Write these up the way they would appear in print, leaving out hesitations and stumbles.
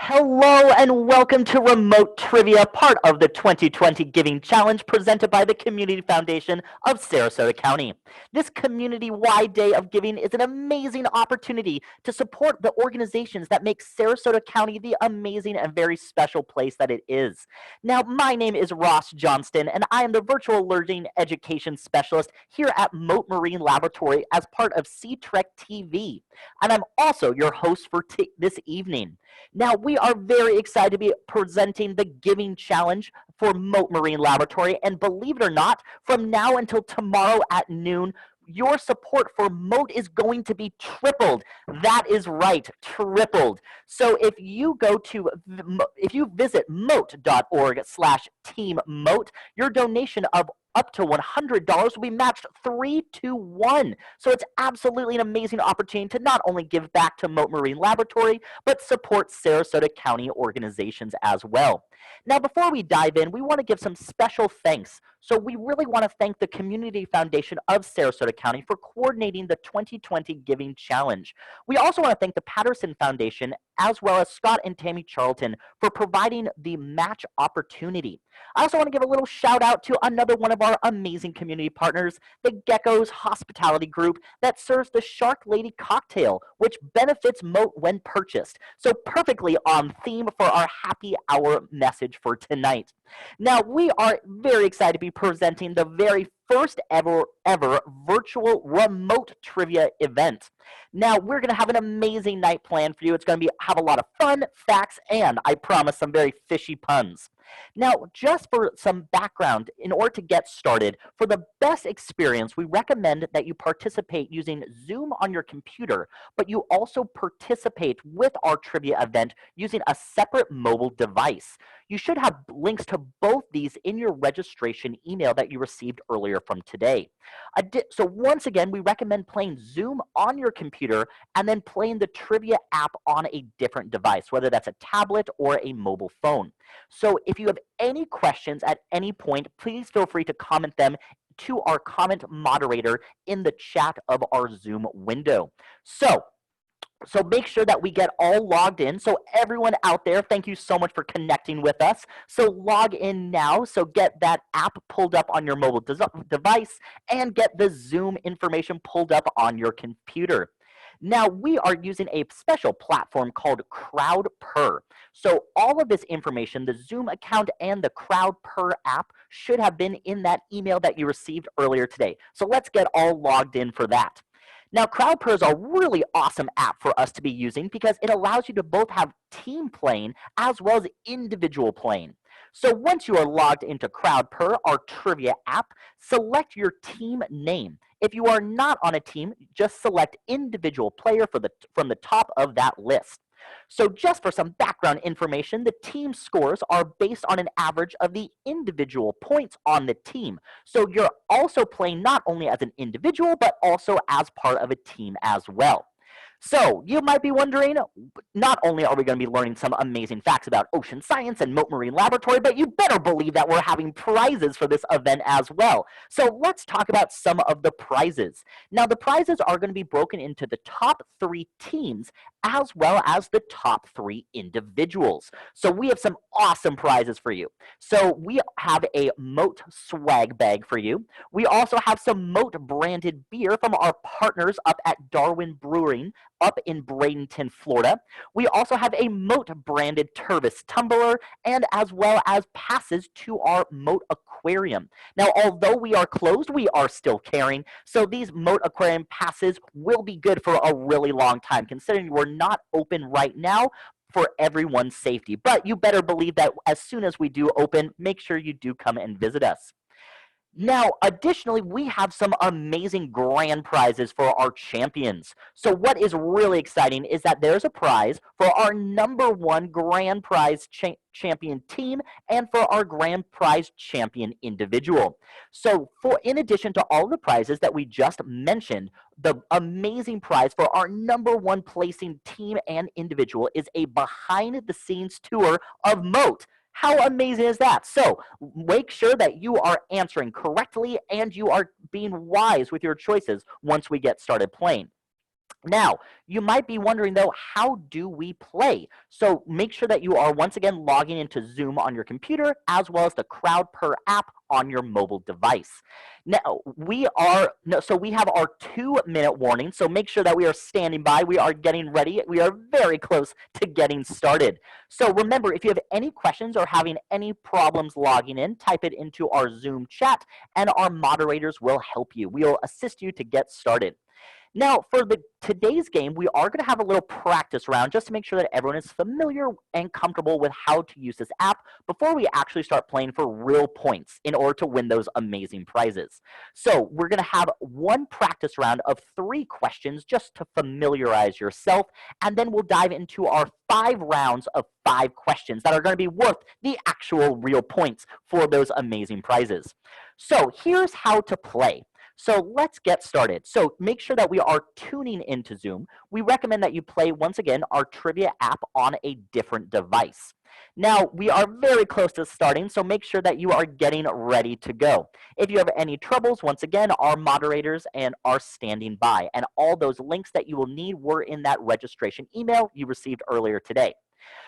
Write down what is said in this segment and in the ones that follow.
Hello and welcome to Remote Trivia, part of the 2020 Giving Challenge presented by the Community Foundation of Sarasota County. This community-wide day of giving is an amazing opportunity to support the organizations that make Sarasota County the amazing and very special place that it is. Now, my name is Ross Johnston, and I am the Virtual Learning Education Specialist here at Mote Marine Laboratory as part of C-Trek TV. And I'm also your host for this evening. Now, we are very excited to be presenting the Giving Challenge for Mote Marine Laboratory, and believe it or not, from now until tomorrow at noon, your support for Mote is going to be tripled. That is right, tripled. So if you visit mote.org/team Mote, your donation of up to $100 will be matched 3-to-1. So it's absolutely an amazing opportunity to not only give back to Mote Marine Laboratory, but support Sarasota County organizations as well. Now, before we dive in, we want to give some special thanks. So we really want to thank the Community Foundation of Sarasota County for coordinating the 2020 Giving Challenge. We also want to thank the Patterson Foundation, as well as Scott and Tammy Charlton, for providing the match opportunity. I also want to give a little shout out to another one of our amazing community partners, the Geckos Hospitality Group, that serves the Shark Lady cocktail, which benefits Mote when purchased. So perfectly on theme for our happy hour message for tonight. Now, we are very excited to be presenting the very first ever virtual remote trivia event. Now, we're going to have an amazing night planned for you. It's going to have a lot of fun, facts, and I promise some very fishy puns. Now, just for some background, in order to get started, for the best experience, we recommend that you participate using Zoom on your computer, but you also participate with our trivia event using a separate mobile device. You should have links to both these in your registration email that you received earlier from today. So once again, we recommend playing Zoom on your computer and then playing the trivia app on a different device, whether that's a tablet or a mobile phone. So if you have any questions at any point, please feel free to comment them to our comment moderator in the chat of our Zoom window. So make sure that we get all logged in. So everyone out there, thank you so much for connecting with us. So log in now. So get that app pulled up on your mobile device and get the Zoom information pulled up on your computer. Now, we are using a special platform called CrowdPurr. So all of this information, the Zoom account and the CrowdPurr app, should have been in that email that you received earlier today. So let's get all logged in for that. Now, CrowdPurr is a really awesome app for us to be using because it allows you to both have team playing as well as individual playing. So once you are logged into CrowdPurr, our trivia app, select your team name. If you are not on a team, just select individual player from the top of that list. So just for some background information, the team scores are based on an average of the individual points on the team. So you're also playing not only as an individual, but also as part of a team as well. So you might be wondering, not only are we going to be learning some amazing facts about ocean science and Mote Marine Laboratory, but you better believe that we're having prizes for this event as well. So let's talk about some of the prizes. Now, the prizes are going to be broken into the top 3 teams as well as the top 3 individuals. So we have some awesome prizes for you. So we have a Mote swag bag for you. We also have some Mote branded beer from our partners up at Darwin Brewing up in Bradenton, Florida. We also have a Mote branded Tervis tumbler and as well as passes to our Mote Aquarium. Now, although we are closed, we are still caring. So these Mote Aquarium passes will be good for a really long time, considering we're not open right now for everyone's safety. But you better believe that as soon as we do open, make sure you do come and visit us. Now, additionally, we have some amazing grand prizes for our champions. So what is really exciting is that there's a prize for our #1 grand prize champion team and for our grand prize champion individual. So in addition to all the prizes that we just mentioned, the amazing prize for our #1 placing team and individual is a behind-the-scenes tour of Mote. How amazing is that? So make sure that you are answering correctly and you are being wise with your choices once we get started playing. Now, you might be wondering though, how do we play? So make sure that you are once again logging into Zoom on your computer as well as the CrowdPer app on your mobile device. Now, we have our 2-minute warning, so make sure that we are standing by. We are getting ready. We are very close to getting started. So remember, if you have any questions or having any problems logging in, type it into our Zoom chat and our moderators will help you. We will assist you to get started. Now, for today's game, we are going to have a little practice round just to make sure that everyone is familiar and comfortable with how to use this app before we actually start playing for real points in order to win those amazing prizes. So we're going to have one practice round of 3 questions just to familiarize yourself, and then we'll dive into our 5 rounds of 5 questions that are going to be worth the actual real points for those amazing prizes. So here's how to play. So let's get started. So make sure that we are tuning into Zoom. We recommend that you play, once again, our trivia app on a different device. Now, we are very close to starting, so make sure that you are getting ready to go. If you have any troubles, once again, our moderators are standing by, and all those links that you will need were in that registration email you received earlier today.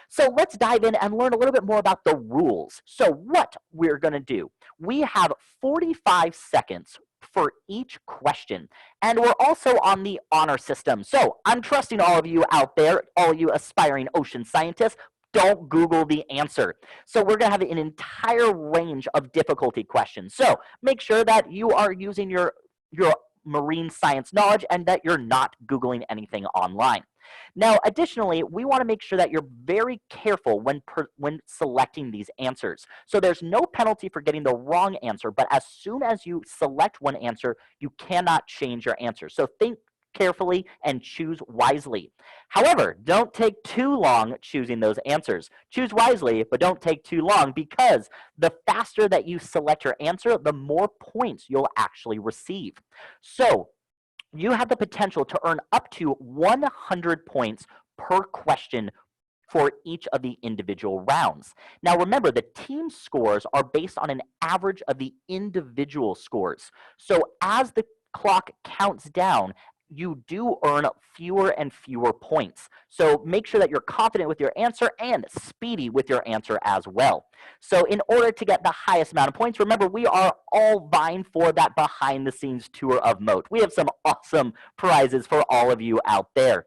So let's dive in and learn a little bit more about the rules. So what we're going to do, we have 45 seconds for each question, and we're also on the honor system. So I'm trusting all of you out there, all you aspiring ocean scientists, don't Google the answer. So we're going to have an entire range of difficulty questions. So make sure that you are using your marine science knowledge and that you're not Googling anything online. Now, additionally, we want to make sure that you're very careful when selecting these answers. So there's no penalty for getting the wrong answer, but as soon as you select one answer, you cannot change your answer. So think carefully and choose wisely. However, don't take too long choosing those answers. Choose wisely, but don't take too long, because the faster that you select your answer, the more points you'll actually receive. So you have the potential to earn up to 100 points per question for each of the individual rounds. Now remember, the team scores are based on an average of the individual scores. So as the clock counts down, you do earn fewer and fewer points. So make sure that you're confident with your answer and speedy with your answer as well. So in order to get the highest amount of points, remember, we are all vying for that behind-the-scenes tour of Mote. We have some awesome prizes for all of you out there.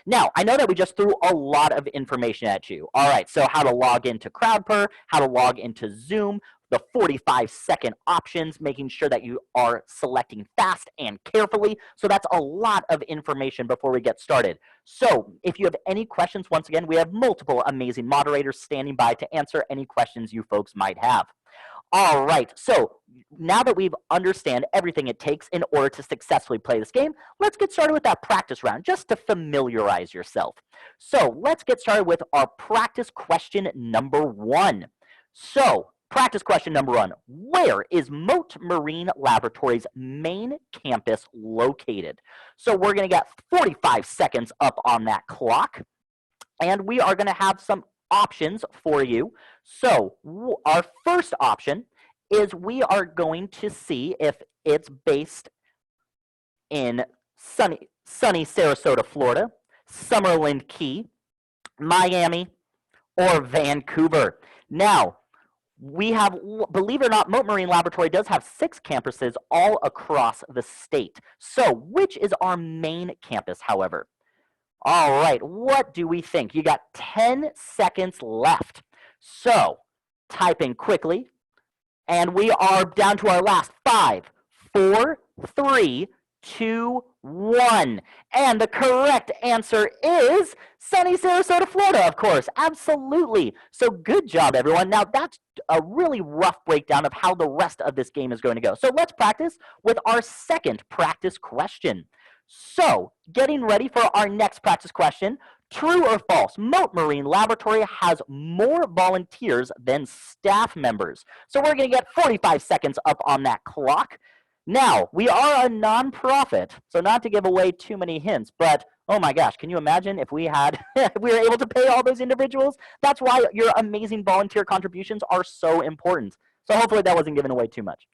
Now, I know that we just threw a lot of information at you. All right, so how to log into CrowdPer, how to log into Zoom, the 45-second options, making sure that you are selecting fast and carefully. So that's a lot of information before we get started. So if you have any questions, once again, we have multiple amazing moderators standing by to answer any questions you folks might have. All right, so now that we've understand everything it takes in order to successfully play this game, let's get started with that practice round just to familiarize yourself. So let's get started with our practice question number 1. So practice question number 1, where is Mote Marine Laboratory's main campus located? So we're going to get 45 seconds up on that clock, and we are going to have some options for you. So our first option is we are going to see if it's based in sunny Sarasota, Florida, Summerlin Key, Miami, or Vancouver. Now, we have, believe it or not, Mote Marine Laboratory does have 6 campuses all across the state. So which is our main campus, however? All right, what do we think? You got 10 seconds left. So type in quickly, and we are down to our last 5, 4, 3, 2, 1. And the correct answer is sunny Sarasota, Florida, of course. Absolutely. So good job, everyone. Now, that's a really rough breakdown of how the rest of this game is going to go. So let's practice with our second practice question. So, getting ready for our next practice question. True or false? Mote Marine Laboratory has more volunteers than staff members. So we're going to get 45 seconds up on that clock. Now, we are a nonprofit, so not to give away too many hints, but oh my gosh, can you imagine if we had, if we were able to pay all those individuals? That's why your amazing volunteer contributions are so important. So hopefully that wasn't giving away too much.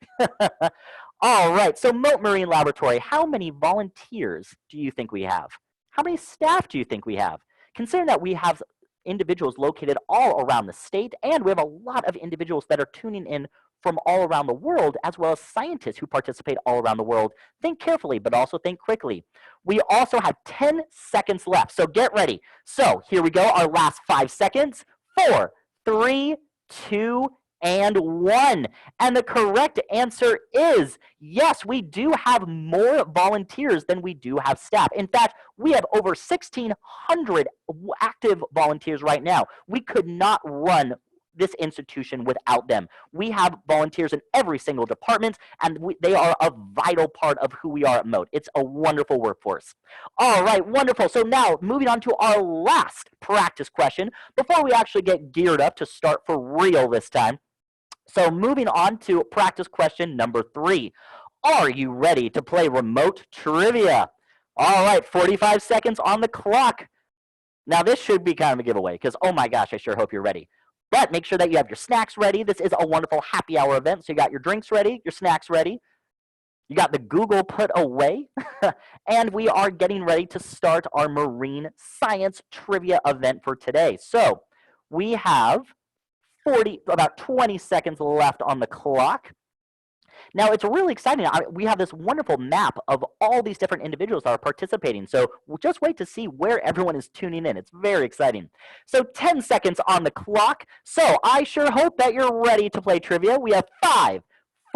All right, so Mote Marine Laboratory, how many volunteers do you think we have? How many staff do you think we have? Considering that we have individuals located all around the state, and we have a lot of individuals that are tuning in from all around the world, as well as scientists who participate all around the world. Think carefully, but also think quickly. We also have 10 seconds left, so get ready. So here we go, our last 5 seconds. 4, 3, 2, and 1. And the correct answer is yes, we do have more volunteers than we do have staff. In fact, we have over 1,600 active volunteers right now. We could not run this institution without them. We have volunteers in every single department, and they are a vital part of who we are at Mote. It's a wonderful workforce. All right, wonderful. So now moving on to our last practice question before we actually get geared up to start for real this time. So moving on to practice question number 3. Are you ready to play remote trivia? All right, 45 seconds on the clock. Now this should be kind of a giveaway because, oh my gosh, I sure hope you're ready. But make sure that you have your snacks ready. This is a wonderful happy hour event, so you got your drinks ready, your snacks ready. You got the Google put away, and we are getting ready to start our marine science trivia event for today. So we have about 20 seconds left on the clock. Now, it's really exciting. We have this wonderful map of all these different individuals that are participating. So just wait to see where everyone is tuning in. It's very exciting. So 10 seconds on the clock. So I sure hope that you're ready to play trivia. We have 5,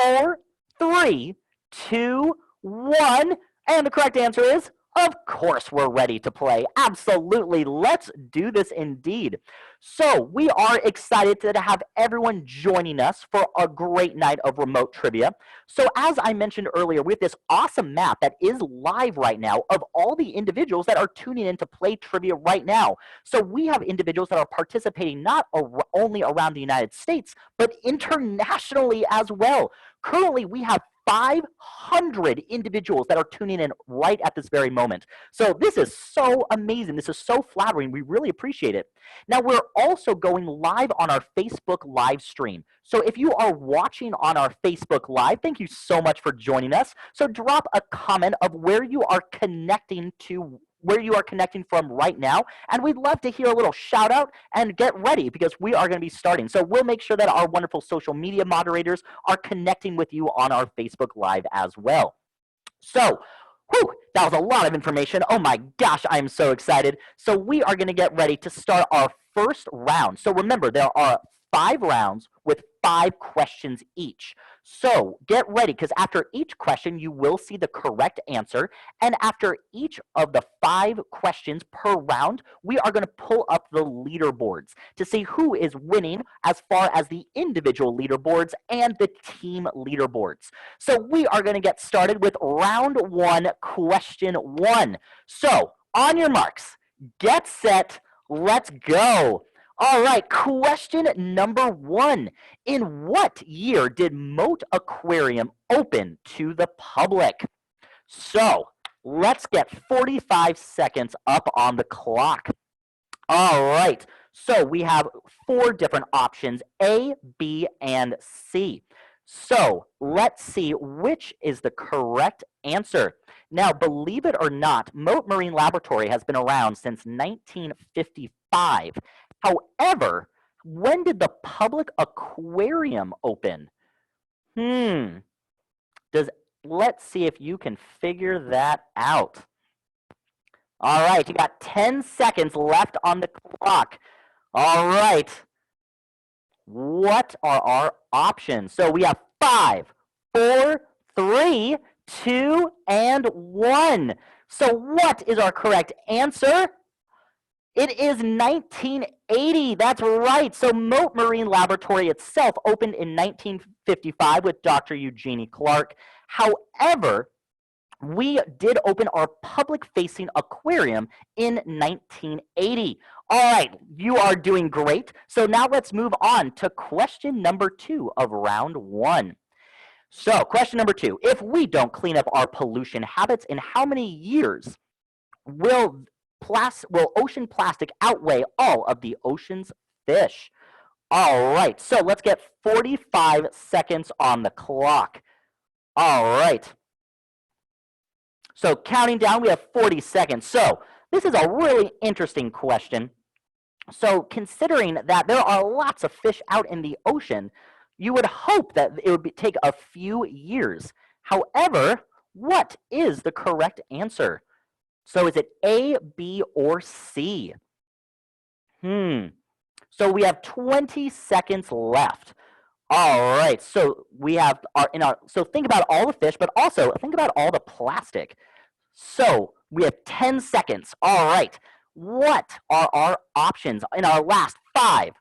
4, 3, 2, 1. And the correct answer is, of course we're ready to play. Absolutely. Let's do this indeed. So we are excited to have everyone joining us for a great night of remote trivia. So as I mentioned earlier, we have this awesome map that is live right now of all the individuals that are tuning in to play trivia right now. So we have individuals that are participating not only around the United States, but internationally as well. Currently, we have 500 individuals that are tuning in right at this very moment. So this is so amazing. This is so flattering. We really appreciate it. Now, we're also going live on our Facebook live stream. So if you are watching on our Facebook Live, thank you so much for joining us. So drop a comment of where you are connecting from right now, and we'd love to hear a little shout out and get ready because we are going to be starting. So we'll make sure that our wonderful social media moderators are connecting with you on our Facebook Live as well. So, that was a lot of information. Oh my gosh, I am so excited. So we are going to get ready to start our first round. So remember, there are 5 rounds with 5 questions each. So get ready, because after each question, you will see the correct answer. And after each of the 5 questions per round, we are going to pull up the leaderboards to see who is winning as far as the individual leaderboards and the team leaderboards. So we are going to get started with round 1, question 1. So on your marks, get set, let's go. All right, question number 1. In what year did Mote Aquarium open to the public? So let's get 45 seconds up on the clock. All right, so we have 4 different options, A, B, and C. So let's see which is the correct answer. Now, believe it or not, Mote Marine Laboratory has been around since 1955. However, when did the public aquarium open? Let's see if you can figure that out. All right, you got 10 seconds left on the clock. All right. What are our options? So we have 5, 4, 3, 2, and 1. So what is our correct answer? It is 1980. That's right. So Mote Marine Laboratory itself opened in 1955 with Dr. Eugenie Clark. However, we did open our public-facing aquarium in 1980. All right, you are doing great. So now let's move on to question number 2 of round 1. So question number 2, if we don't clean up our pollution habits, in how many years will ocean plastic outweigh all of the ocean's fish? All right, so let's get 45 seconds on the clock. All right. So counting down, we have 40 seconds. So this is a really interesting question. So considering that there are lots of fish out in the ocean, you would hope that it would take a few years. However, what is the correct answer? So is it A, B, or C? So we have 20 seconds left. All right, so we have so think about all the fish, but also think about all the plastic. So we have 10 seconds. All right, what are our options in our last 5,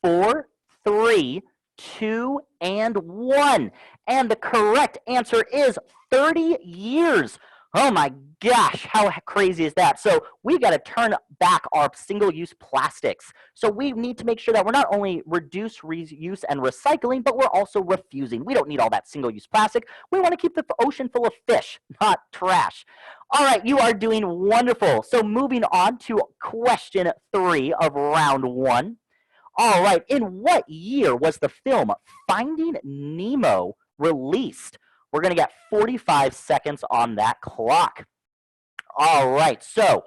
4, 3, 2, and 1? And the correct answer is 30 years. Oh my gosh, how crazy is that? So we got to turn back our single-use plastics. So we need to make sure that we're not only reduce, reuse, and recycling, but we're also refusing. We don't need all that single-use plastic. We want to keep the ocean full of fish, not trash. All right, you are doing wonderful. So moving on to question 3 of round 1. All right, in what year was the film Finding Nemo released? We're going to get 45 seconds on that clock. All right, so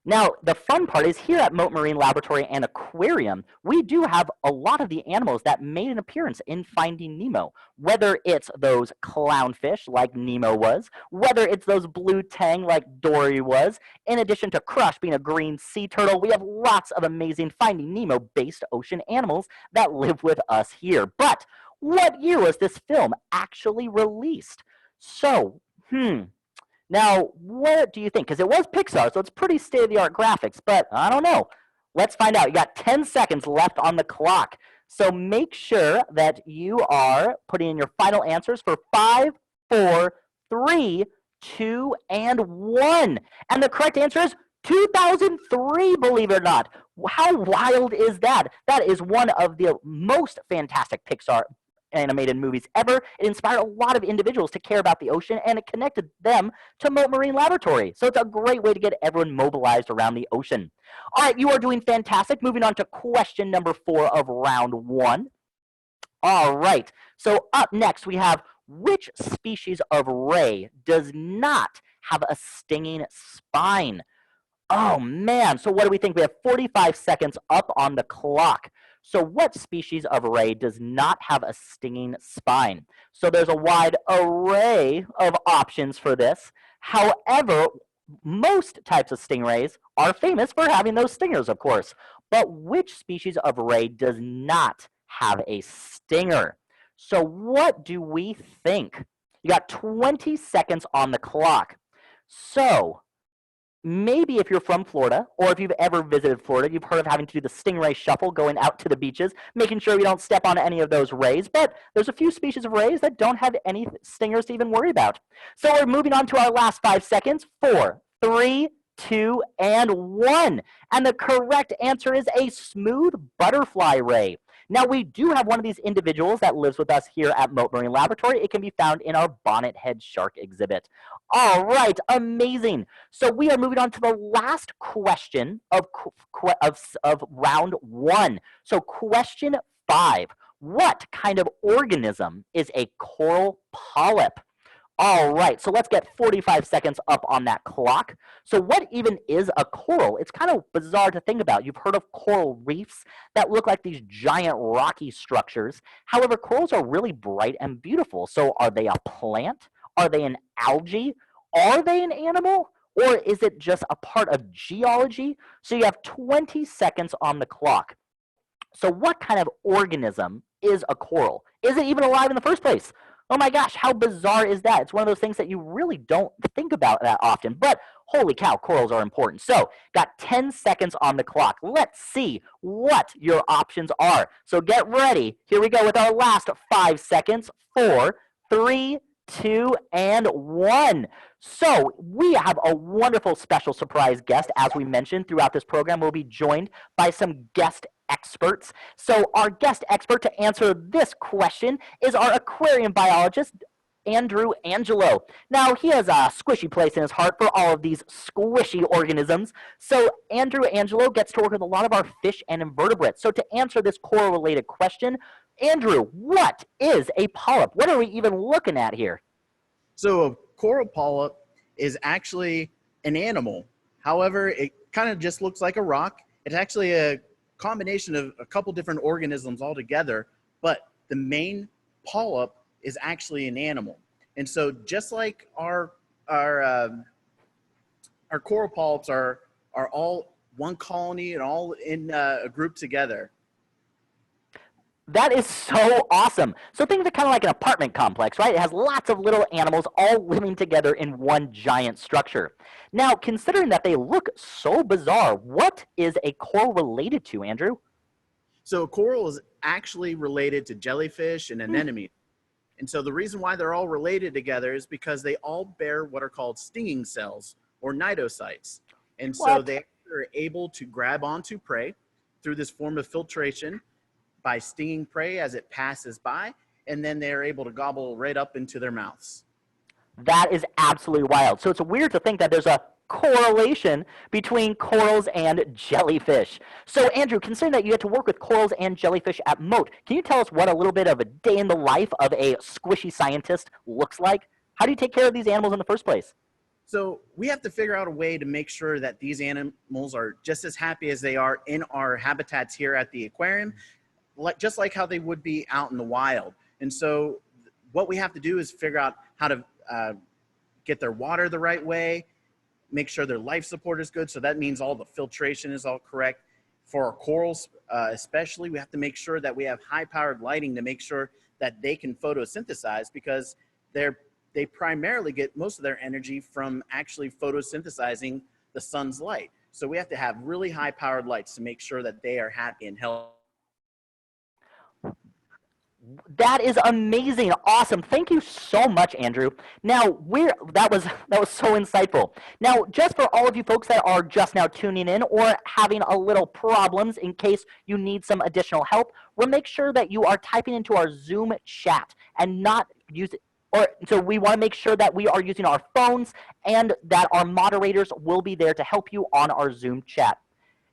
now the fun part is here at Mote Marine Laboratory and Aquarium, we do have a lot of the animals that made an appearance in Finding Nemo, whether it's those clownfish like Nemo was, whether it's those blue tang like Dory was, in addition to Crush being a green sea turtle. We have lots of amazing Finding Nemo-based ocean animals that live with us here. But what year was this film actually released? So, now, what do you think? Because it was Pixar, so it's pretty state-of-the-art graphics, but I don't know. Let's find out. You got 10 seconds left on the clock. So make sure that you are putting in your final answers for 5, 4, 3, 2, and 1. And the correct answer is 2003, believe it or not. How wild is that? That is one of the most fantastic Pixar animated movies ever. It inspired a lot of individuals to care about the ocean, and it connected them to Mote Marine Laboratory. So it's a great way to get everyone mobilized around the ocean. All right, you are doing fantastic. Moving on to question number 4 of round 1. All right, so up next we have, which species of ray does not have a stinging spine? Oh man, so what do we think? We have 45 seconds up on the clock. So what species of ray does not have a stinging spine? So there's a wide array of options for this. However, most types of stingrays are famous for having those stingers, of course. But which species of ray does not have a stinger? So what do we think? You got 20 seconds on the clock. So maybe if you're from Florida, or if you've ever visited Florida, you've heard of having to do the stingray shuffle, going out to the beaches, making sure you don't step on any of those rays. But there's a few species of rays that don't have any stingers to even worry about. So we're moving on to our last 5 seconds. 4, 3, 2, and 1. And the correct answer is a smooth butterfly ray. Now, we do have one of these individuals that lives with us here at Mote Marine Laboratory. It can be found in our bonnet head shark exhibit. All right, amazing. So we are moving on to the last question of round 1. So question 5. What kind of organism is a coral polyp? All right, so let's get 45 seconds up on that clock. So what even is a coral? It's kind of bizarre to think about. You've heard of coral reefs that look like these giant rocky structures. However, corals are really bright and beautiful. So are they a plant? Are they an algae? Are they an animal? Or is it just a part of geology? So you have 20 seconds on the clock. So what kind of organism is a coral? Is it even alive in the first place? Oh my gosh, how bizarre is that? It's one of those things that you really don't think about that often, but holy cow, corals are important. So, got 10 seconds on the clock. Let's see what your options are. So get ready. Here we go with our last 5 seconds. 4, 3, 2, and 1. So we have a wonderful special surprise guest. As we mentioned throughout this program, we'll be joined by some guest experts. So our guest expert to answer this question is our aquarium biologist, Andrew Angelo. Now, he has a squishy place in his heart for all of these squishy organisms. So Andrew Angelo gets to work with a lot of our fish and invertebrates. So to answer this coral-related question, Andrew, what is a polyp? What are we even looking at here? So a coral polyp is actually an animal. However, it kind of just looks like a rock. It's actually a combination of a couple different organisms all together, but the main polyp is actually an animal. And so just like our coral polyps are all one colony and all in a group together. That is so awesome. So think of it kind of like an apartment complex, right? It has lots of little animals all living together in one giant structure. Now, considering that they look so bizarre, what is a coral related to, Andrew? So a coral is actually related to jellyfish and anemones. And so the reason why they're all related together is because they all bear what are called stinging cells or cnidocytes. And so they are able to grab onto prey through this form of filtration by stinging prey as it passes by, and then they're able to gobble right up into their mouths. That is absolutely wild. So it's weird to think that there's a correlation between corals and jellyfish. So Andrew, considering that you get to work with corals and jellyfish at Mote, can you tell us what a little bit of a day in the life of a squishy scientist looks like? How do you take care of these animals in the first place? So we have to figure out a way to make sure that these animals are just as happy as they are in our habitats here at the aquarium, just like how they would be out in the wild. And so what we have to do is figure out how to get their water the right way, make sure their life support is good. So that means all the filtration is all correct. For our corals especially, we have to make sure that we have high-powered lighting to make sure that they can photosynthesize, because they primarily get most of their energy from actually photosynthesizing the sun's light. So we have to have really high-powered lights to make sure that they are happy and healthy. That is amazing. Awesome. Thank you so much, Andrew. Now, that was so insightful. Now, just for all of you folks that are just now tuning in or having a little problems in case you need some additional help, we'll make sure that you are typing into our Zoom chat and not use it. So we want to make sure that we are using our phones and that our moderators will be there to help you on our Zoom chat.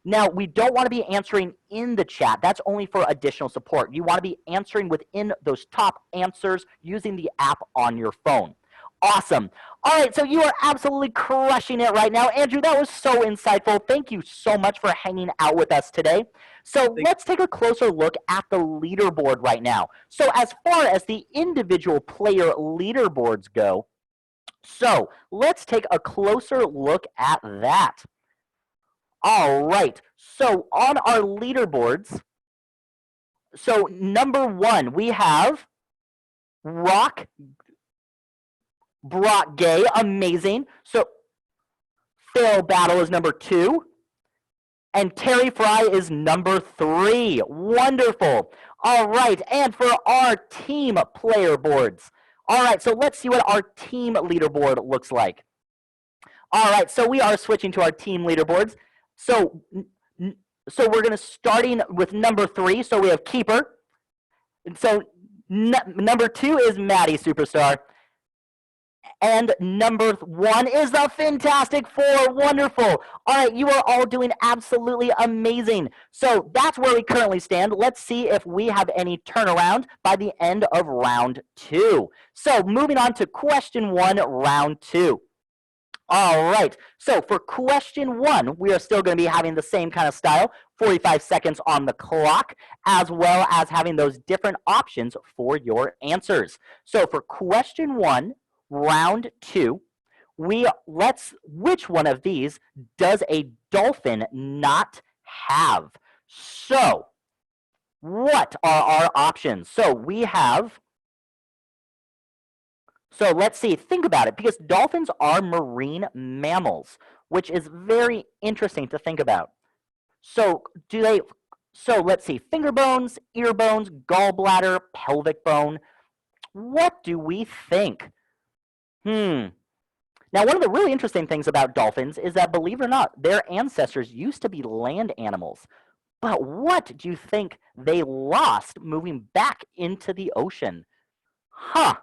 Now, we don't want to be answering in the chat. That's only for additional support. You want to be answering within those top answers using the app on your phone. Awesome. All right, so you are absolutely crushing it right now. Andrew, that was so insightful. Thank you so much for hanging out with us today. So let's take a closer look at the leaderboard right now. So as far as the individual player leaderboards go, so let's take a closer look at that. All right, so on our leaderboards, so number 1, we have Brock Gay, amazing. So Phil Battle is number 2, and Terry Fry is number 3. Wonderful. All right, and for our team player boards, all right, so let's see what our team leaderboard looks like. All right, so we are switching to our team leaderboards. So we're going to starting with number 3. So we have Keeper. And so number 2 is Maddie Superstar. And number 1 is the Fantastic Four. Wonderful. All right, you are all doing absolutely amazing. So that's where we currently stand. Let's see if we have any turnaround by the end of round 2. So moving on to question 1, round 2. All right, so for question 1, we are still going to be having the same kind of style, 45 seconds on the clock, as well as having those different options for your answers. So for question 1, round 2, which one of these does a dolphin not have? So what are our options? So we have, so let's see, think about it, because dolphins are marine mammals, which is very interesting to think about. So let's see, finger bones, ear bones, gallbladder, pelvic bone. What do we think? Now, one of the really interesting things about dolphins is that, believe it or not, their ancestors used to be land animals. But what do you think they lost moving back into the ocean? Huh.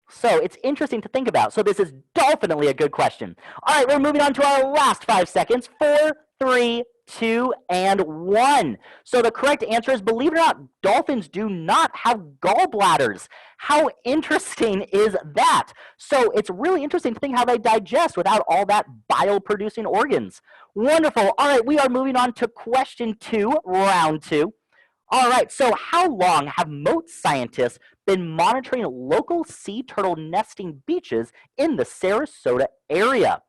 So it's interesting to think about. So this is definitely a good question. All right, we're moving on to our last 5 seconds. 4, 3, 2, and 1. So the correct answer is, believe it or not, dolphins do not have gallbladders. How interesting is that? So it's really interesting to think how they digest without all that bile-producing organs. Wonderful. All right, we are moving on to question 2, round 2. All right, so how long have Mote scientists been monitoring local sea turtle nesting beaches in the Sarasota area?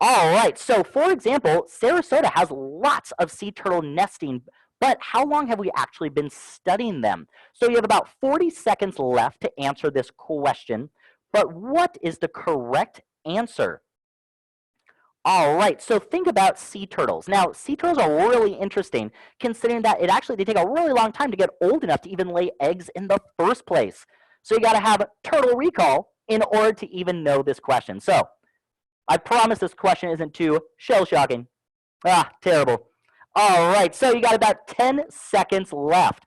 All right, so for example, Sarasota has lots of sea turtle nesting, but how long have we actually been studying them? So you have about 40 seconds left to answer this question, but what is the correct answer? All right, so think about sea turtles. Now, sea turtles are really interesting, considering that they take a really long time to get old enough to even lay eggs in the first place. So you got to have turtle recall in order to even know this question. So I promise this question isn't too shell-shocking. Terrible. All right, so you got about 10 seconds left.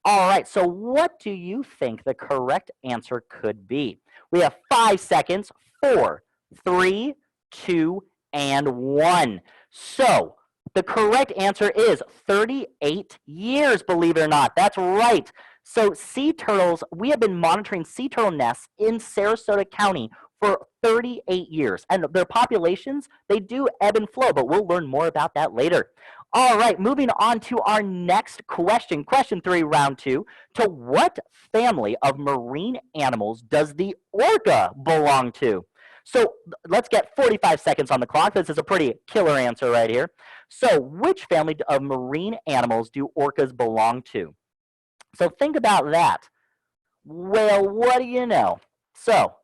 All right, so what do you think the correct answer could be? We have 5 seconds, 4, 3, 2, and 1. So the correct answer is 38 years, believe it or not. That's right. So sea turtles, we have been monitoring sea turtle nests in Sarasota County for 38 years. And their populations, they do ebb and flow, but we'll learn more about that later. All right, moving on to our next question. Question 3, round 2. To what family of marine animals does the orca belong to? So let's get 45 seconds on the clock. This is a pretty killer answer right here. So which family of marine animals do orcas belong to? So think about that. Well, what do you know? So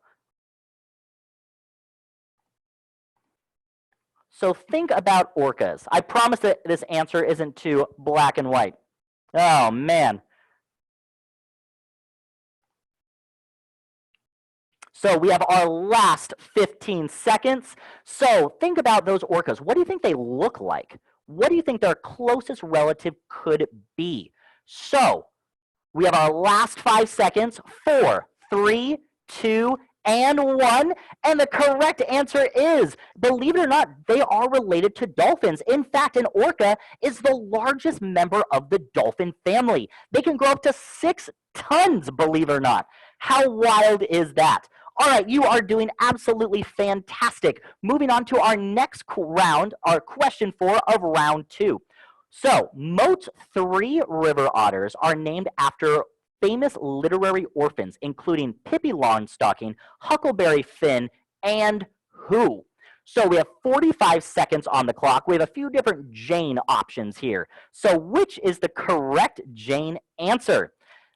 think about orcas. I promise that this answer isn't too black and white. Oh, man. So we have our last 15 seconds. So think about those orcas. What do you think they look like? What do you think their closest relative could be? So we have our last 5 seconds. 4, 3, 2, and 1. And the correct answer is, believe it or not, they are related to dolphins. In fact, an orca is the largest member of the dolphin family. They can grow up to 6 tons, believe it or not. How wild is that? All right, you are doing absolutely fantastic. Moving on to our next round, our question 4 of round 2. So, Mote's 3 river otters are named after famous literary orphans, including Pippi Longstocking, Huckleberry Finn, and who? So we have 45 seconds on the clock. We have a few different Jane options here. So which is the correct Jane answer?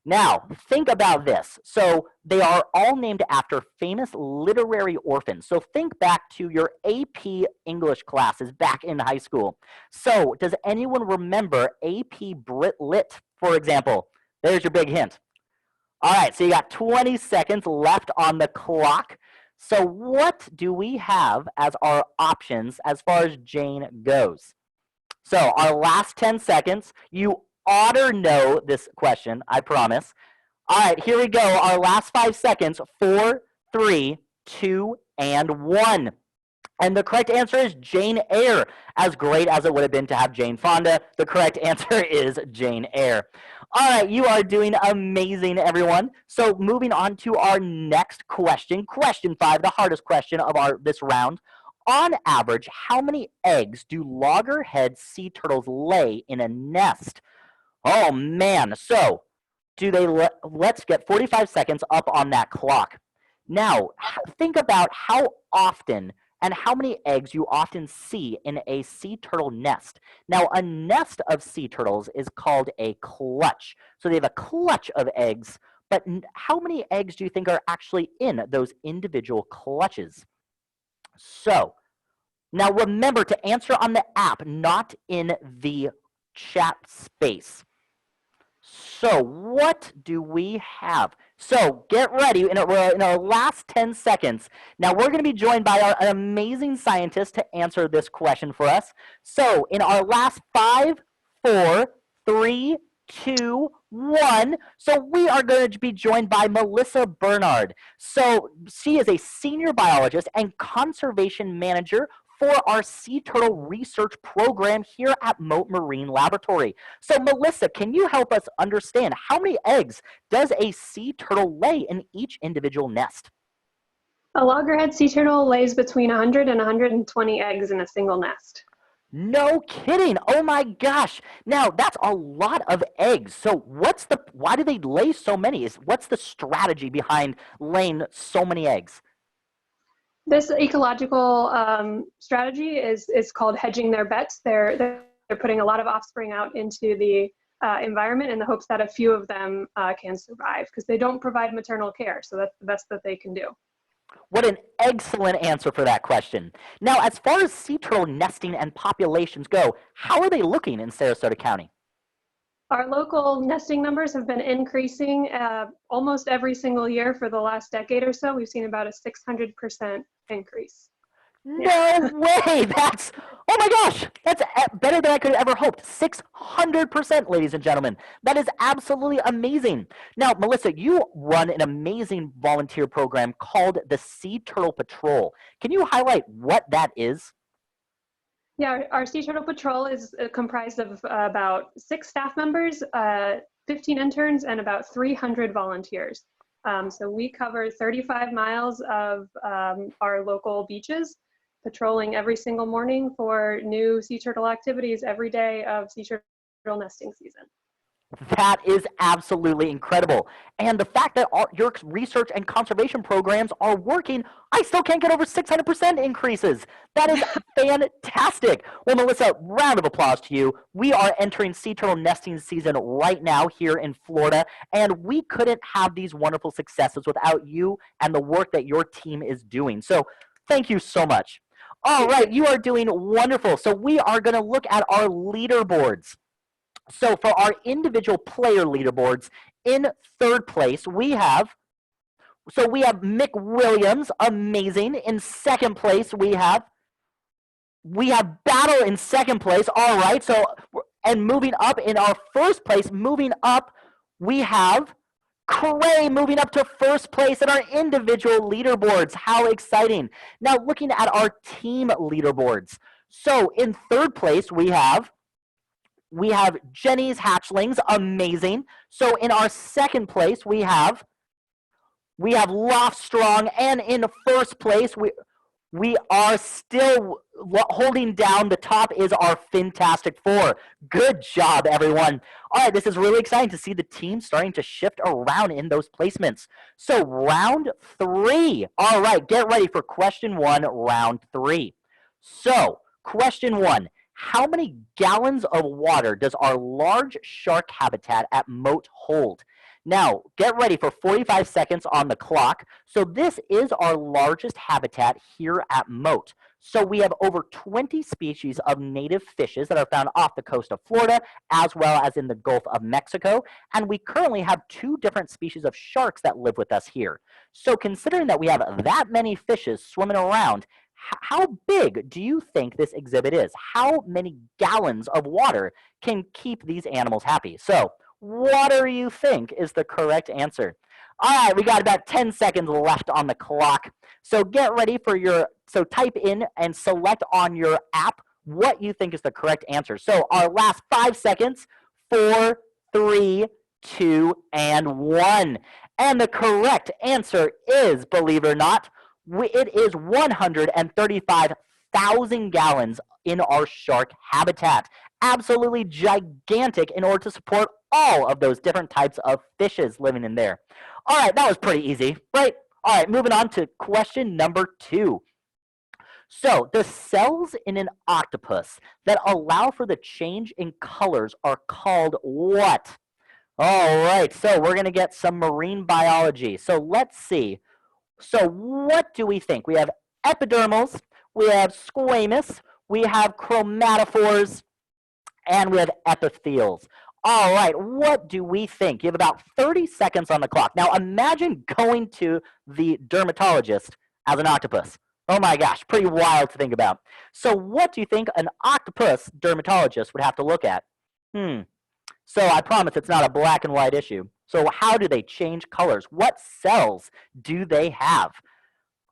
Now, think about this. So they are all named after famous literary orphans. So think back to your AP English classes back in high school. So does anyone remember AP Brit Lit, for example? There's your big hint. All right, so you got 20 seconds left on the clock. So what do we have as our options as far as Jane goes? So our last 10 seconds, you oughter know this question, I promise. All right, here we go. Our last 5 seconds. 4, 3, 2, and 1. And the correct answer is Jane Eyre. As great as it would have been to have Jane Fonda, the correct answer is Jane Eyre. All right, you are doing amazing, everyone. So moving on to our next question, question 5, the hardest question of this round. On average, how many eggs do loggerhead sea turtles lay in a nest? Oh, man. So let's get 45 seconds up on that clock. Now, think about how often and how many eggs you often see in a sea turtle nest. Now, a nest of sea turtles is called a clutch. So they have a clutch of eggs, but how many eggs do you think are actually in those individual clutches? So, now remember to answer on the app, not in the chat space. So what do we have? So get ready. We're in our last 10 seconds. Now we're going to be joined by our amazing scientist to answer this question for us. So in our last 5, 4, 3, 2, 1. So we are going to be joined by Melissa Bernard. So she is a senior biologist and conservation manager for our sea turtle research program here at Mote Marine Laboratory. So Melissa, can you help us understand how many eggs does a sea turtle lay in each individual nest? A loggerhead sea turtle lays between 100 and 120 eggs in a single nest. No kidding. Oh my gosh. Now, that's a lot of eggs. So why do they lay so many? What's the strategy behind laying so many eggs? This ecological strategy is called hedging their bets. They're putting a lot of offspring out into the environment in the hopes that a few of them can survive, because they don't provide maternal care. So that's the best that they can do. What an excellent answer for that question. Now, as far as sea turtle nesting and populations go, how are they looking in Sarasota County? Our local nesting numbers have been increasing almost every single year for the last decade or so. We've seen about a 600% increase. No way! That's, oh my gosh, that's better than I could have ever hoped. 600%, ladies and gentlemen. That is absolutely amazing. Now, Melissa, you run an amazing volunteer program called the Sea Turtle Patrol. Can you highlight what that is? Yeah, our Sea Turtle Patrol is comprised of about 6 staff members, 15 interns, and about 300 volunteers. So we cover 35 miles of our local beaches, patrolling every single morning for new sea turtle activities every day of sea turtle nesting season. That is absolutely incredible. And the fact that your research and conservation programs are working, I still can't get over 600% increases. That is fantastic. Well, Melissa, round of applause to you. We are entering sea turtle nesting season right now here in Florida, and we couldn't have these wonderful successes without you and the work that your team is doing. So thank you so much. All right, you are doing wonderful. So we are going to look at our leaderboards. So for our individual player leaderboards, in third place, we have Mick Williams, amazing. In second place, we have Battle in second place. All right, so, and moving up in our first place, we have Cray moving up to first place in our individual leaderboards. How exciting. Now looking at our team leaderboards. So in third place, we have Jenny's Hatchlings, amazing. So in our second place, we have Loft Strong, and in first place, we are still holding down the top is our Fantastic Four. Good job, everyone. All right, this is really exciting to see the team starting to shift around in those placements. So round 3. All right, get ready for question 1, round 3. So question 1. How many gallons of water does our large shark habitat at Mote hold? Now, get ready for 45 seconds on the clock. So this is our largest habitat here at Mote. So we have over 20 species of native fishes that are found off the coast of Florida, as well as in the Gulf of Mexico. And we currently have 2 different species of sharks that live with us here. So considering that we have that many fishes swimming around, how big do you think this exhibit is? How many gallons of water can keep these animals happy? So what do you think is the correct answer? All right, we got about 10 seconds left on the clock. So get ready for so type in and select on your app what you think is the correct answer. So our last 5 seconds, 4, 3, 2, and 1. And the correct answer is, believe it or not, it is 135,000 gallons in our shark habitat. Absolutely gigantic in order to support all of those different types of fishes living in there. All right, that was pretty easy, right? All right, moving on to question number 2. So the cells in an octopus that allow for the change in colors are called what? All right, so we're going to get some marine biology. So let's see. So what do we think? We have epidermals, we have squamous, we have chromatophores, and we have epithelials. All right, what do we think? You have about 30 seconds on the clock. Now imagine going to the dermatologist as an octopus. Oh my gosh, pretty wild to think about. So what do you think an octopus dermatologist would have to look at? So I promise it's not a black and white issue. So how do they change colors? What cells do they have?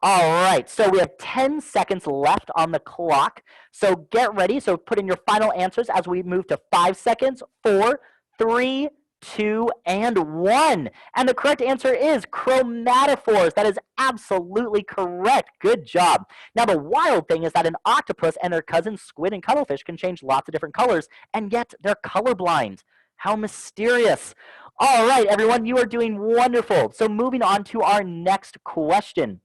All right, so we have 10 seconds left on the clock. So get ready. So put in your final answers as we move to 5 seconds, 4, 3, 2, and 1. And the correct answer is chromatophores. That is absolutely correct. Good job. Now, the wild thing is that an octopus and their cousins, squid and cuttlefish, can change lots of different colors, and yet they're colorblind. How mysterious. All right, everyone, you are doing wonderful. So moving on to our next question.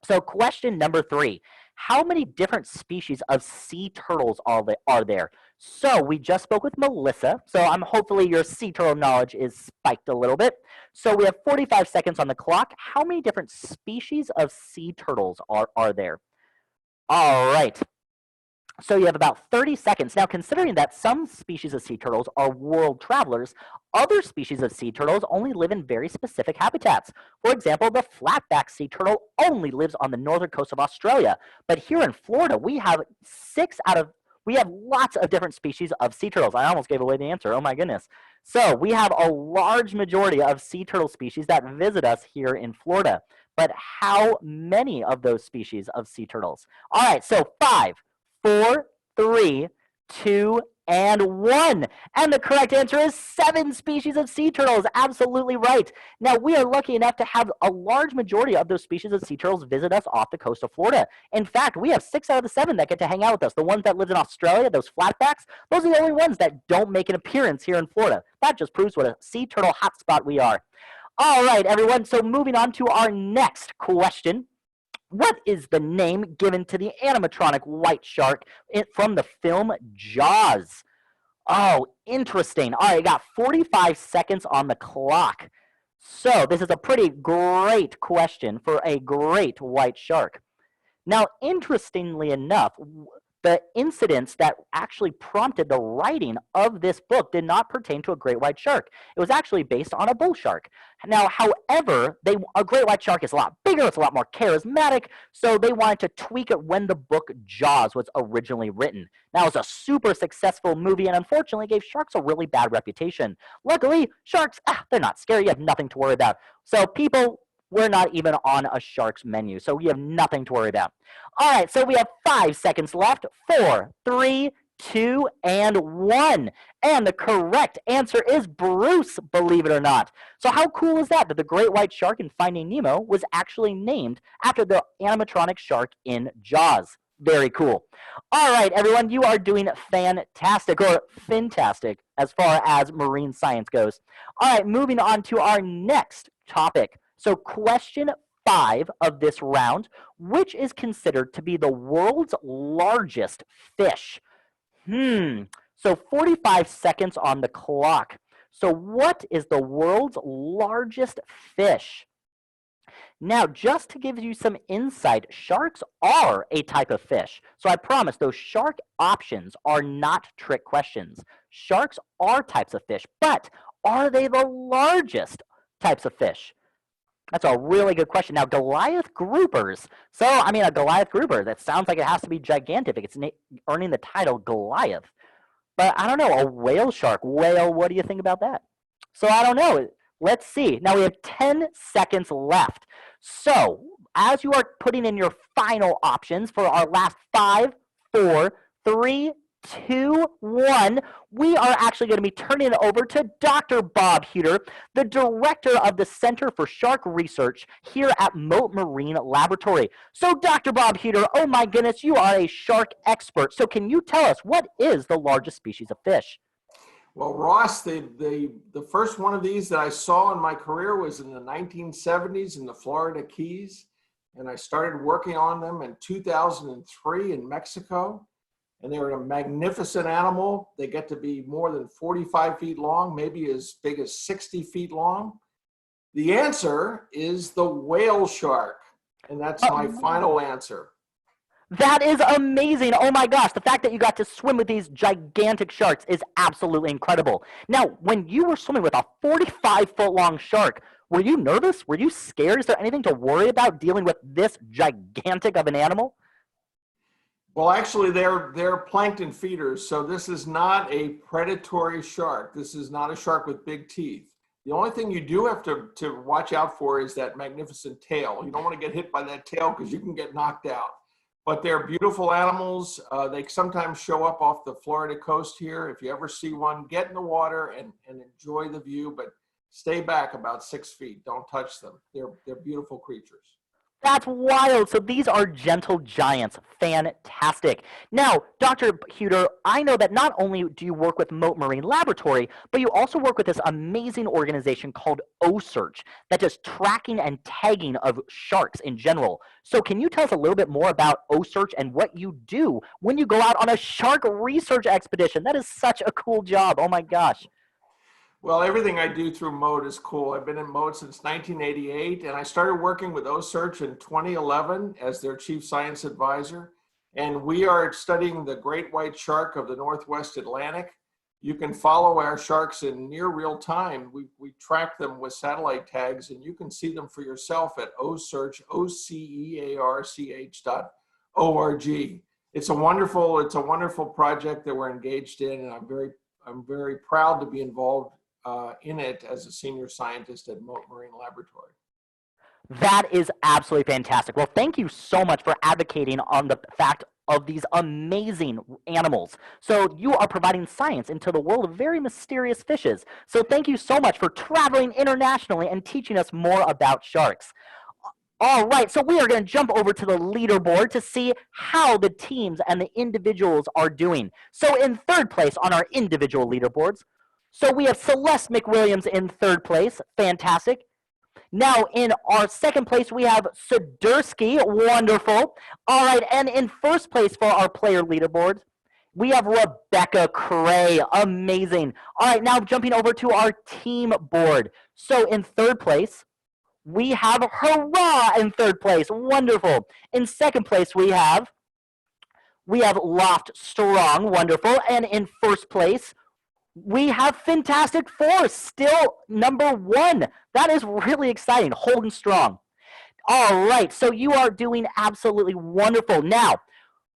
So question number 3, how many different species of sea turtles are there? So we just spoke with Melissa, so hopefully your sea turtle knowledge is spiked a little bit. So we have 45 seconds on the clock. How many different species of sea turtles are there? All right. So you have about 30 seconds. Now, considering that some species of sea turtles are world travelers, other species of sea turtles only live in very specific habitats. For example, the flatback sea turtle only lives on the northern coast of Australia. But here in Florida, we have lots of different species of sea turtles. I almost gave away the answer. Oh my goodness. So we have a large majority of sea turtle species that visit us here in Florida. But how many of those species of sea turtles? All right, so 5, 4, 3, 2, and 1. And the correct answer is 7 species of sea turtles. Absolutely right. Now, we are lucky enough to have a large majority of those species of sea turtles visit us off the coast of Florida. In fact, we have 6 out of the 7 that get to hang out with us. The ones that live in Australia, those flatbacks, those are the only ones that don't make an appearance here in Florida. That just proves what a sea turtle hotspot we are. All right, everyone. So moving on to our next question. What is the name given to the animatronic white shark from the film Jaws? Oh, interesting. All right, I got 45 seconds on the clock. So this is a pretty great question for a great white shark. Now, interestingly enough, the incidents that actually prompted the writing of this book did not pertain to a great white shark. It was actually based on a bull shark. Now, however, a great white shark is a lot bigger, it's a lot more charismatic, so they wanted to tweak it when the book Jaws was originally written. Now, it was a super successful movie and unfortunately gave sharks a really bad reputation. Luckily, sharks, they're not scary, you have nothing to worry about. So people, we're not even on a shark's menu, so we have nothing to worry about. All right, so we have 5 seconds left. 4, 3, 2, and 1. And the correct answer is Bruce, believe it or not. So how cool is that the great white shark in Finding Nemo was actually named after the animatronic shark in Jaws? Very cool. All right, everyone, you are doing fantastic, or fantastic, as far as marine science goes. All right, moving on to our next topic. So question 5 of this round, which is considered to be the world's largest fish? So 45 seconds on the clock. So what is the world's largest fish? Now, just to give you some insight, sharks are a type of fish. So I promise those shark options are not trick questions. Sharks are types of fish, but are they the largest types of fish? That's a really good question. Now, Goliath groupers. So, I mean, a Goliath grouper, that sounds like it has to be gigantic if it's earning the title Goliath. But I don't know, a whale shark. Whale, what do you think about that? So, I don't know. Let's see. Now, we have 10 seconds left. So, as you are putting in your final options for our last 5, 4, 3, 2, 1, we are actually going to be turning it over to Dr. Bob Hueter, the director of the Center for Shark Research here at Mote Marine Laboratory. So, Dr. Bob Hueter, oh my goodness, you are a shark expert. So, can you tell us what is the largest species of fish? Well, Ross, the first one of these that I saw in my career was in the 1970s in the Florida Keys, and I started working on them in 2003 in Mexico. And they're a magnificent animal. They get to be more than 45 feet long, maybe as big as 60 feet long. The answer is the whale shark, and that's my final answer. That is amazing. Oh my gosh, the fact that you got to swim with these gigantic sharks is absolutely incredible. Now, when you were swimming with a 45-foot long shark, were you nervous? Were you scared? Is there anything to worry about dealing with this gigantic of an animal? Well, actually, they're plankton feeders, so this is not a predatory shark. This is not a shark with big teeth. The only thing you do have to watch out for is that magnificent tail. You don't want to get hit by that tail because you can get knocked out. But they're beautiful animals. They sometimes show up off the Florida coast here. If you ever see one, get in the water and enjoy the view, but stay back about 6 feet. Don't touch them. They're beautiful creatures. That's wild. So these are gentle giants. Fantastic. Now, Dr. Huter, I know that not only do you work with Mote Marine Laboratory, but you also work with this amazing organization called OSearch that does tracking and tagging of sharks in general. So can you tell us a little bit more about OSearch and what you do when you go out on a shark research expedition? That is such a cool job. Oh my gosh. Well, everything I do through Mote is cool. I've been in Mote since 1988, and I started working with OSearch in 2011 as their chief science advisor. And we are studying the great white shark of the Northwest Atlantic. You can follow our sharks in near real time. We track them with satellite tags, and you can see them for yourself at OSearch, OCEARCH.org. It's a wonderful project that we're engaged in, and I'm very proud to be involved in it as a senior scientist at Mote Marine Laboratory. That is absolutely fantastic. Well, thank you so much for advocating on the fact of these amazing animals. So you are providing science into the world of very mysterious fishes. So thank you so much for traveling internationally and teaching us more about sharks. All right, so we are going to jump over to the leaderboard to see how the teams and the individuals are doing. So in third place on our individual leaderboards, so we have Celeste McWilliams in third place. Fantastic. Now in our second place, we have Sidursky. Wonderful. All right, and in first place for our player leaderboard, we have Rebecca Cray. Amazing. All right, now jumping over to our team board. So in third place, we have Hurrah in third place. Wonderful. In second place, we have Loft Strong. Wonderful. And in first place, we have Fantastic Force, still number one. That is really exciting. Holding strong. All right, so you are doing absolutely wonderful. Now,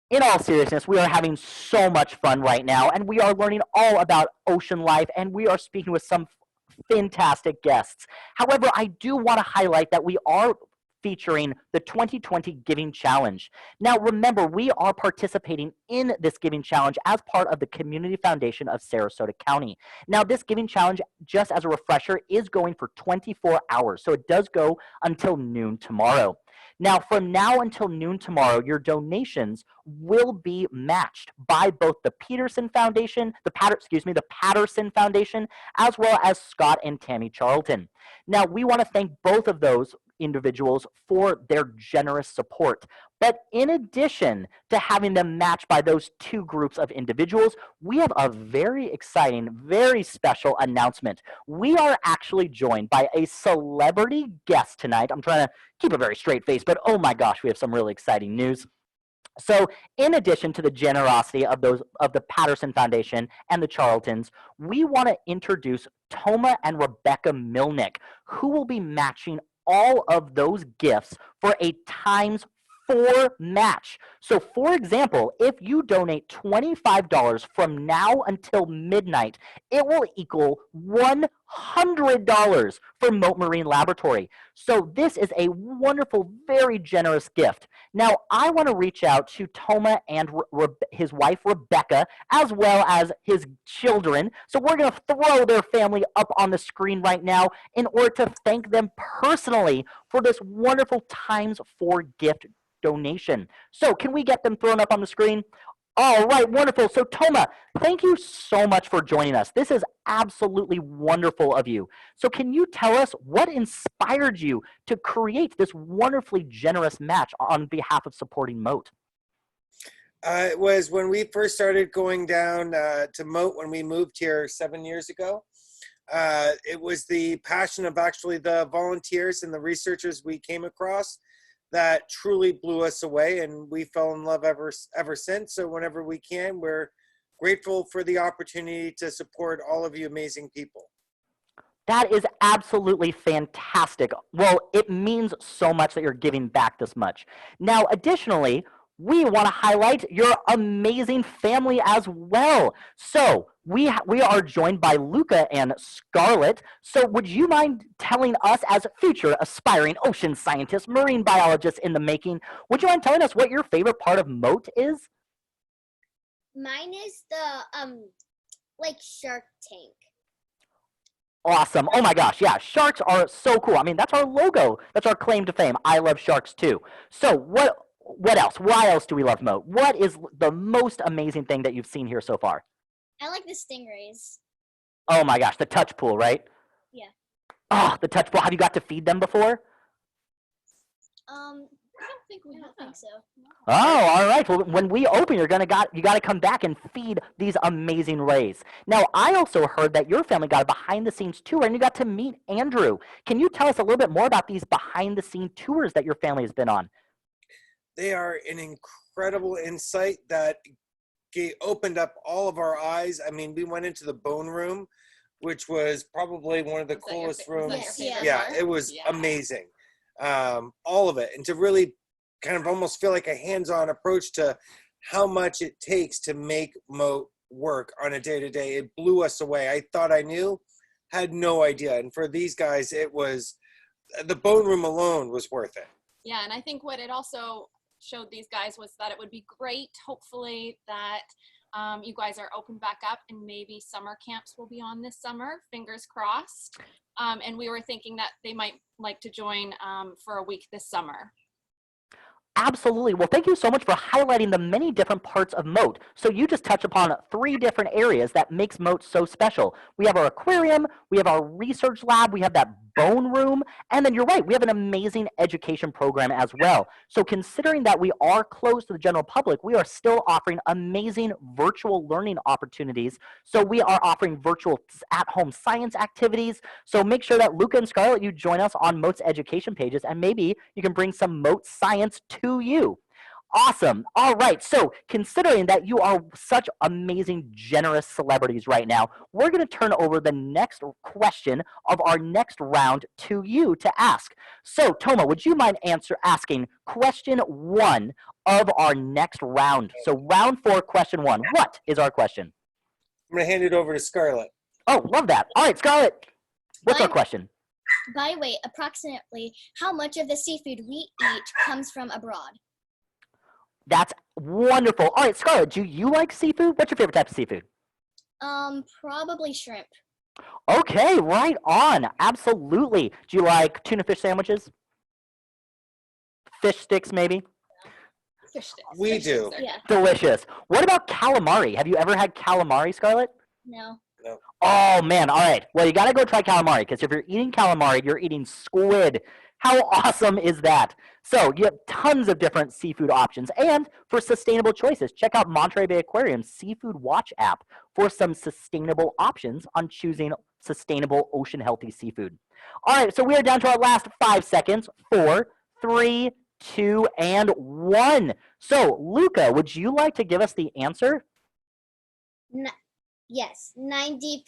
in all seriousness, we are having so much fun right now, and we are learning all about ocean life, and we are speaking with some fantastic guests. However, I do want to highlight that we are featuring the 2020 Giving Challenge. Now, remember, we are participating in this Giving Challenge as part of the Community Foundation of Sarasota County. Now, this Giving Challenge, just as a refresher, is going for 24 hours, so it does go until noon tomorrow. Now, from now until noon tomorrow, your donations will be matched by both the Patterson Foundation, the Patterson Foundation, as well as Scott and Tammy Charlton. Now, we want to thank both of those individuals for their generous support. But in addition to having them matched by those two groups of individuals, we have a very exciting, very special announcement. We are actually joined by a celebrity guest tonight. I'm trying to keep a very straight face, but oh my gosh, we have some really exciting news. So in addition to the generosity of the Patterson Foundation and the Charltons, we want to introduce Toma and Rebecca Milnick, who will be matching all of those gifts for a ×4 match. So for example, if you donate $25 from now until midnight, it will equal $100 for Mote Marine Laboratory. So this is a wonderful, very generous gift. Now, I want to reach out to Toma and his wife, Rebecca, as well as his children. So we're going to throw their family up on the screen right now in order to thank them personally for this wonderful ×4 gift donation. So can we get them thrown up on the screen? All right, wonderful. So Toma, thank you so much for joining us. This is absolutely wonderful of you. So can you tell us what inspired you to create this wonderfully generous match on behalf of supporting Mote? It was when we first started going down to Mote when we moved here 7 years ago. It was the passion of actually the volunteers and the researchers we came across that truly blew us away, and we fell in love ever since. So whenever we can, we're grateful for the opportunity to support all of you amazing people. That is absolutely fantastic. Well, it means so much that you're giving back this much. Now, additionally, we want to highlight your amazing family as well. So we are joined by Luca and Scarlett. So would you mind telling us, as future aspiring ocean scientists, marine biologists in the making, would you mind telling us what your favorite part of Mote is? Mine is the like Shark Tank. Awesome. Oh my gosh, yeah, sharks are so cool. I mean, that's our logo. That's our claim to fame. I love sharks too. So what else? Why else do we love Mote? What is the most amazing thing that you've seen here so far? I like the stingrays. Oh my gosh, the touch pool, right? Yeah. Oh, the touch pool. Have you got to feed them before? I don't think so. Oh, all right. Well, when we open, you got to come back and feed these amazing rays. Now, I also heard that your family got a behind-the-scenes tour, and you got to meet Andrew. Can you tell us a little bit more about these behind-the-scene tours that your family has been on? They are an incredible insight that opened up all of our eyes. I mean, we went into the bone room, which was probably one of the coolest rooms. Yes, Yeah, it was amazing. All of it. And to really kind of almost feel like a hands-on approach to how much it takes to make Mote work on a day-to-day. It blew us away. I thought I knew, had no idea. And for these guys, it was, the bone room alone was worth it. Yeah, and I think what it also showed these guys was that it would be great, hopefully, that you guys are open back up and maybe summer camps will be on this summer, fingers crossed. And we were thinking that they might like to join for a week this summer. Absolutely. Well, thank you so much for highlighting the many different parts of Mote. So you just touched upon 3 different areas that makes Mote so special. We have our aquarium, we have our research lab, we have that bone room, and then you're right, we have an amazing education program as well. So considering that we are closed to the general public, we are still offering amazing virtual learning opportunities. So we are offering virtual at-home science activities. So make sure that Luca and Scarlett, you join us on Mote's education pages, and maybe you can bring some Mote science to you. Awesome. All right. So considering that you are such amazing, generous celebrities right now, we're going to turn over the next question of our next round to you to ask. So Toma, would you mind asking question 1 of our next round? So round 4, question 1. What is our question? I'm going to hand it over to Scarlett. Oh, love that. All right, Scarlett, what's our question? By weight, approximately how much of the seafood we eat comes from abroad? That's wonderful. All right, Scarlett, do you like seafood? What's your favorite type of seafood? Probably shrimp. Okay, right on. Absolutely. Do you like tuna fish sandwiches? Fish sticks, maybe? Fish sticks. We Fish do. sticks are Yeah. Delicious. What about calamari? Have you ever had calamari, Scarlett? No. Oh, man. All right. Well, you got to go try calamari, because if you're eating calamari, you're eating squid. How awesome is that? So you have tons of different seafood options. And for sustainable choices, check out Monterey Bay Aquarium's Seafood Watch app for some sustainable options on choosing sustainable ocean-healthy seafood. All right, so we are down to our last 5 seconds. 4, 3, 2, and 1. So, Luca, would you like to give us the answer? Yes, 90%.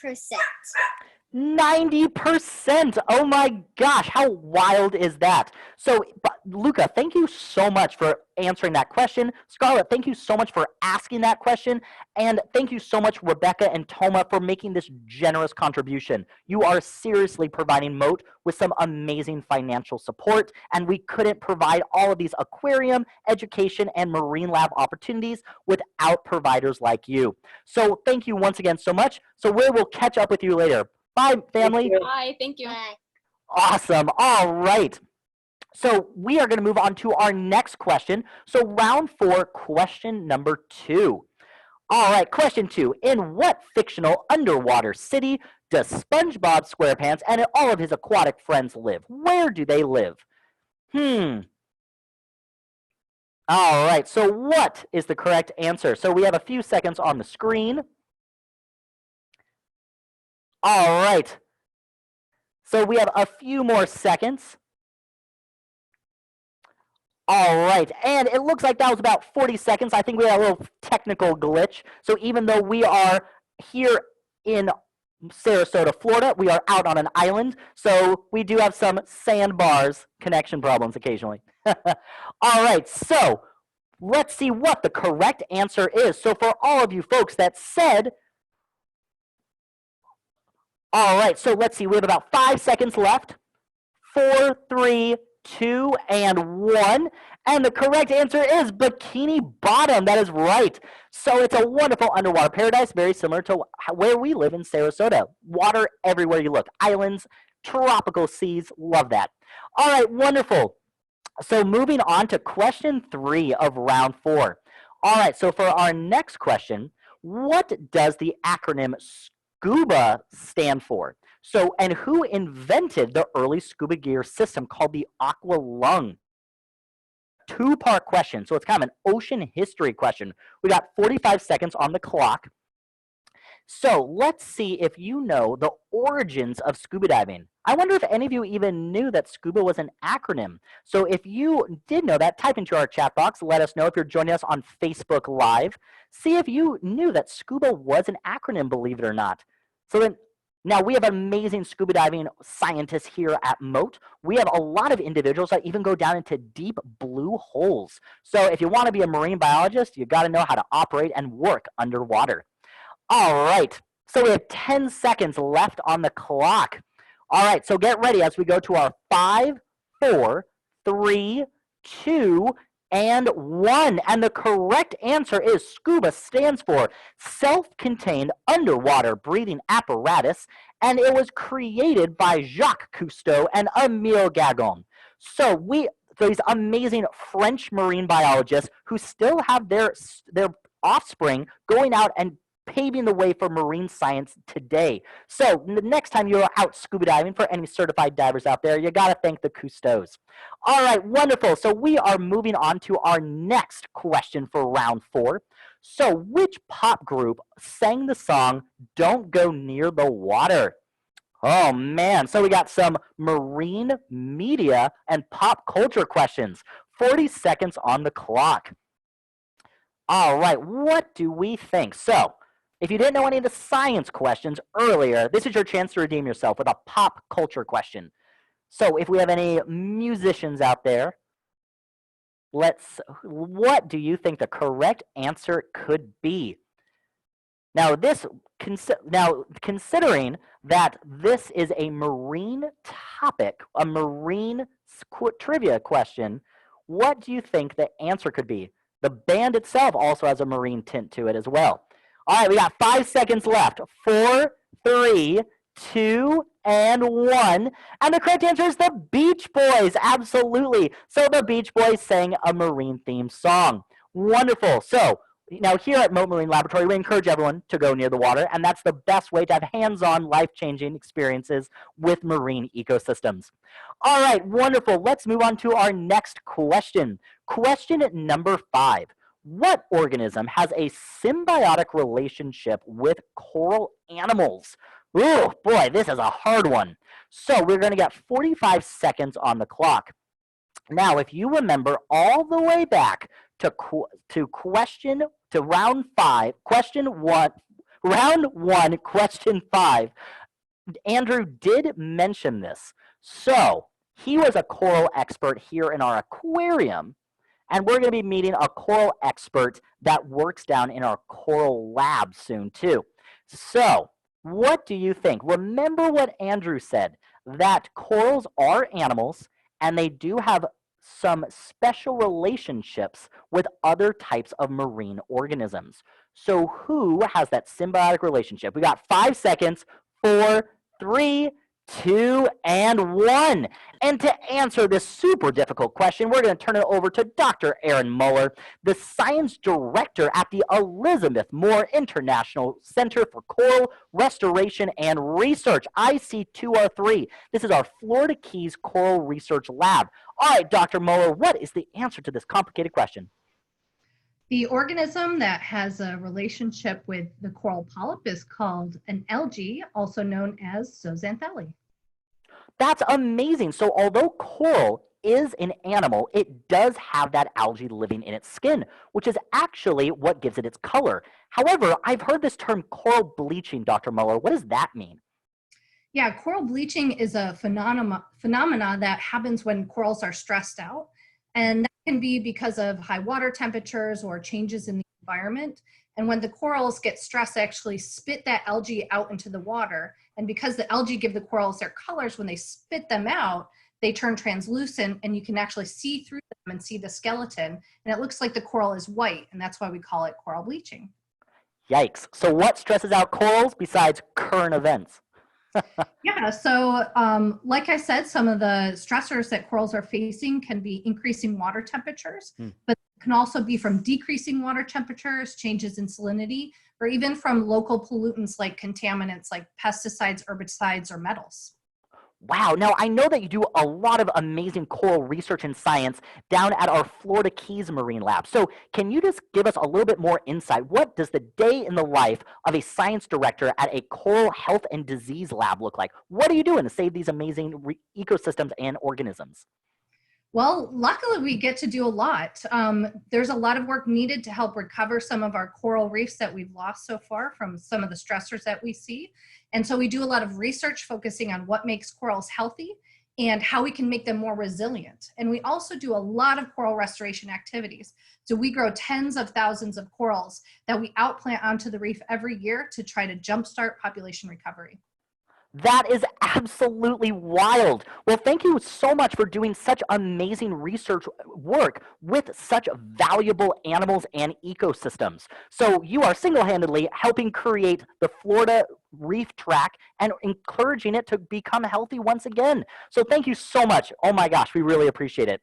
90%. Oh my gosh, how wild is that? So, Luca, thank you so much for answering that question. Scarlett, thank you so much for asking that question. And thank you so much, Rebecca and Toma, for making this generous contribution. You are seriously providing Mote with some amazing financial support, and we couldn't provide all of these aquarium, education, and marine lab opportunities without providers like you. So thank you once again so much. So we will catch up with you later. Bye, family. Bye, thank you. Bye. Awesome. All right. So we are going to move on to our next question. So round 4, question number 2. All right, question 2. In what fictional underwater city does SpongeBob SquarePants and all of his aquatic friends live? Where do they live? All right, so what is the correct answer? So we have a few seconds on the screen. All right. So we have a few more seconds. All right, and it looks like that was about 40 seconds. I think we had a little technical glitch. So even though we are here in Sarasota, Florida, we are out on an island. So we do have some sandbars connection problems occasionally. All right, so let's see what the correct answer is. So for all of you folks that said, all right, so let's see, we have about 5 seconds left. 4, 3, 2, and 1. And the correct answer is Bikini Bottom. That is right. So it's a wonderful underwater paradise, very similar to where we live in Sarasota. Water everywhere you look. Islands, tropical seas, love that. All right, wonderful. So moving on to question 3 of round 4. All right, so for our next question, what does the acronym SCUBA stand for? So, and who invented the early scuba gear system called the Aqua-lung? 2-part question, so it's kind of an ocean history question. We got 45 seconds on the clock. So let's see if you know the origins of scuba diving. I wonder if any of you even knew that SCUBA was an acronym. So if you did know that, type into our chat box. Let us know if you're joining us on Facebook Live. See if you knew that SCUBA was an acronym, believe it or not. So then, now we have amazing scuba diving scientists here at Mote. We have a lot of individuals that even go down into deep blue holes. So if you want to be a marine biologist, you got to know how to operate and work underwater. All right, so we have 10 seconds left on the clock. All right, so get ready as we go to our 5, 4, 3, 2, and 1. And the correct answer is SCUBA stands for self-contained underwater breathing apparatus, and it was created by Jacques Cousteau and Emile Gagnon. So these amazing French marine biologists who still have their offspring going out and paving the way for marine science today. So the next time you're out scuba diving, for any certified divers out there, you got to thank the Cousteaus. All right, wonderful. So we are moving on to our next question for round 4. So which pop group sang the song Don't Go Near the Water? Oh man, so we got some marine media and pop culture questions. 40 seconds on the clock. All right, what do we think? So if you didn't know any of the science questions earlier, this is your chance to redeem yourself with a pop culture question. So if we have any musicians out there, what do you think the correct answer could be? Now, considering that this is a marine topic, a marine trivia question, what do you think the answer could be? The band itself also has a marine tint to it as well. All right, we got 5 seconds left. 4, 3, 2, and 1. And the correct answer is the Beach Boys. Absolutely. So the Beach Boys sang a marine-themed song. Wonderful. So now here at Mote Marine Laboratory, we encourage everyone to go near the water, and that's the best way to have hands-on, life-changing experiences with marine ecosystems. All right, wonderful. Let's move on to our next question. Question number 5. What organism has a symbiotic relationship with coral animals? Oh boy, this is a hard one. So we're going to get 45 seconds on the clock. Now, if you remember all the way back to round 5, round 1, question 5, Andrew did mention this. So he was a coral expert here in our aquarium. And we're going to be meeting a coral expert that works down in our coral lab soon, too. So what do you think? Remember what Andrew said, that corals are animals, and they do have some special relationships with other types of marine organisms. So who has that symbiotic relationship? We got 5 seconds, 4, 3, 2, and 1. And to answer this super difficult question, we're going to turn it over to Dr. Aaron Muller, the science director at the Elizabeth Moore International Center for Coral Restoration and Research, IC2R3. This is our Florida Keys Coral Research Lab. All right, Dr. Muller, what is the answer to this complicated question? The organism that has a relationship with the coral polyp is called an algae, also known as zooxanthellae. That's amazing. So although coral is an animal, it does have that algae living in its skin, which is actually what gives it its color. However, I've heard this term coral bleaching, Dr. Muller. What does that mean? Yeah, coral bleaching is a phenomena that happens when corals are stressed out. And that can be because of high water temperatures or changes in the environment. And when the corals get stressed, they actually spit that algae out into the water. And because the algae give the corals their colors, when they spit them out, they turn translucent and you can actually see through them and see the skeleton. And it looks like the coral is white. And that's why we call it coral bleaching. Yikes. So what stresses out corals besides current events? Yeah, so like I said, some of the stressors that corals are facing can be increasing water temperatures, but can also be from decreasing water temperatures, changes in salinity, or even from local pollutants like contaminants like pesticides, herbicides, or metals. Wow. Now, I know that you do a lot of amazing coral research and science down at our Florida Keys Marine Lab. So can you just give us a little bit more insight? What does the day in the life of a science director at a coral health and disease lab look like? What are you doing to save these amazing ecosystems and organisms? Well, luckily we get to do a lot. There's a lot of work needed to help recover some of our coral reefs that we've lost so far from some of the stressors that we see. And so we do a lot of research focusing on what makes corals healthy and how we can make them more resilient. And we also do a lot of coral restoration activities. So we grow tens of thousands of corals that we outplant onto the reef every year to try to jumpstart population recovery. That is absolutely wild. Well, thank you so much for doing such amazing research work with such valuable animals and ecosystems. So you are single-handedly helping create the Florida Reef Track and encouraging it to become healthy once again. So thank you so much. Oh my gosh, we really appreciate it.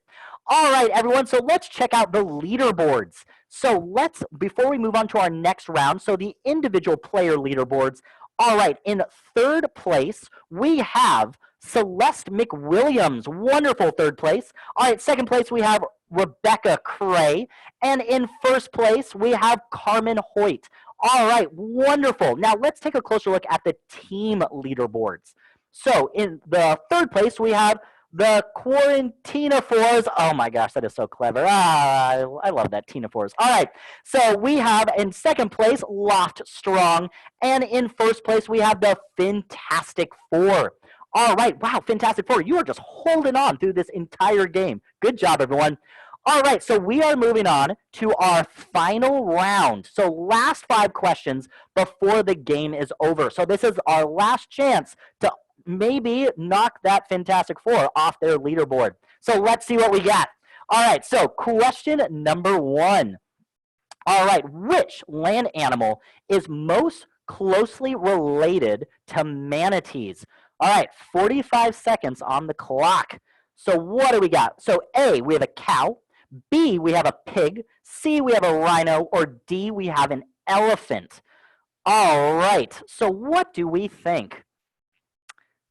All right, everyone, so let's check out the leaderboards. So before we move on to our next round, so the individual player leaderboards. All right, in third place, we have Celeste McWilliams. Wonderful third place. All right, second place, we have Rebecca Cray. And in first place, we have Carmen Hoyt. All right, wonderful. Now, let's take a closer look at the team leaderboards. So in the third place, we have the Quarantinophores. Oh my gosh, that is so clever. I love that, Tinophores. All right, so we have in second place, Loft Strong. And in first place, we have the Fantastic Four. All right, wow, Fantastic Four. You are just holding on through this entire game. Good job, everyone. All right, so we are moving on to our final round. So last 5 questions before the game is over. So this is our last chance to maybe knock that Fantastic Four off their leaderboard. So let's see what we got. All right, so question number 1. All right, which land animal is most closely related to manatees? All right, 45 seconds on the clock. So what do we got? So A, we have a cow. B, we have a pig. C, we have a rhino. Or D, we have an elephant. All right, so what do we think?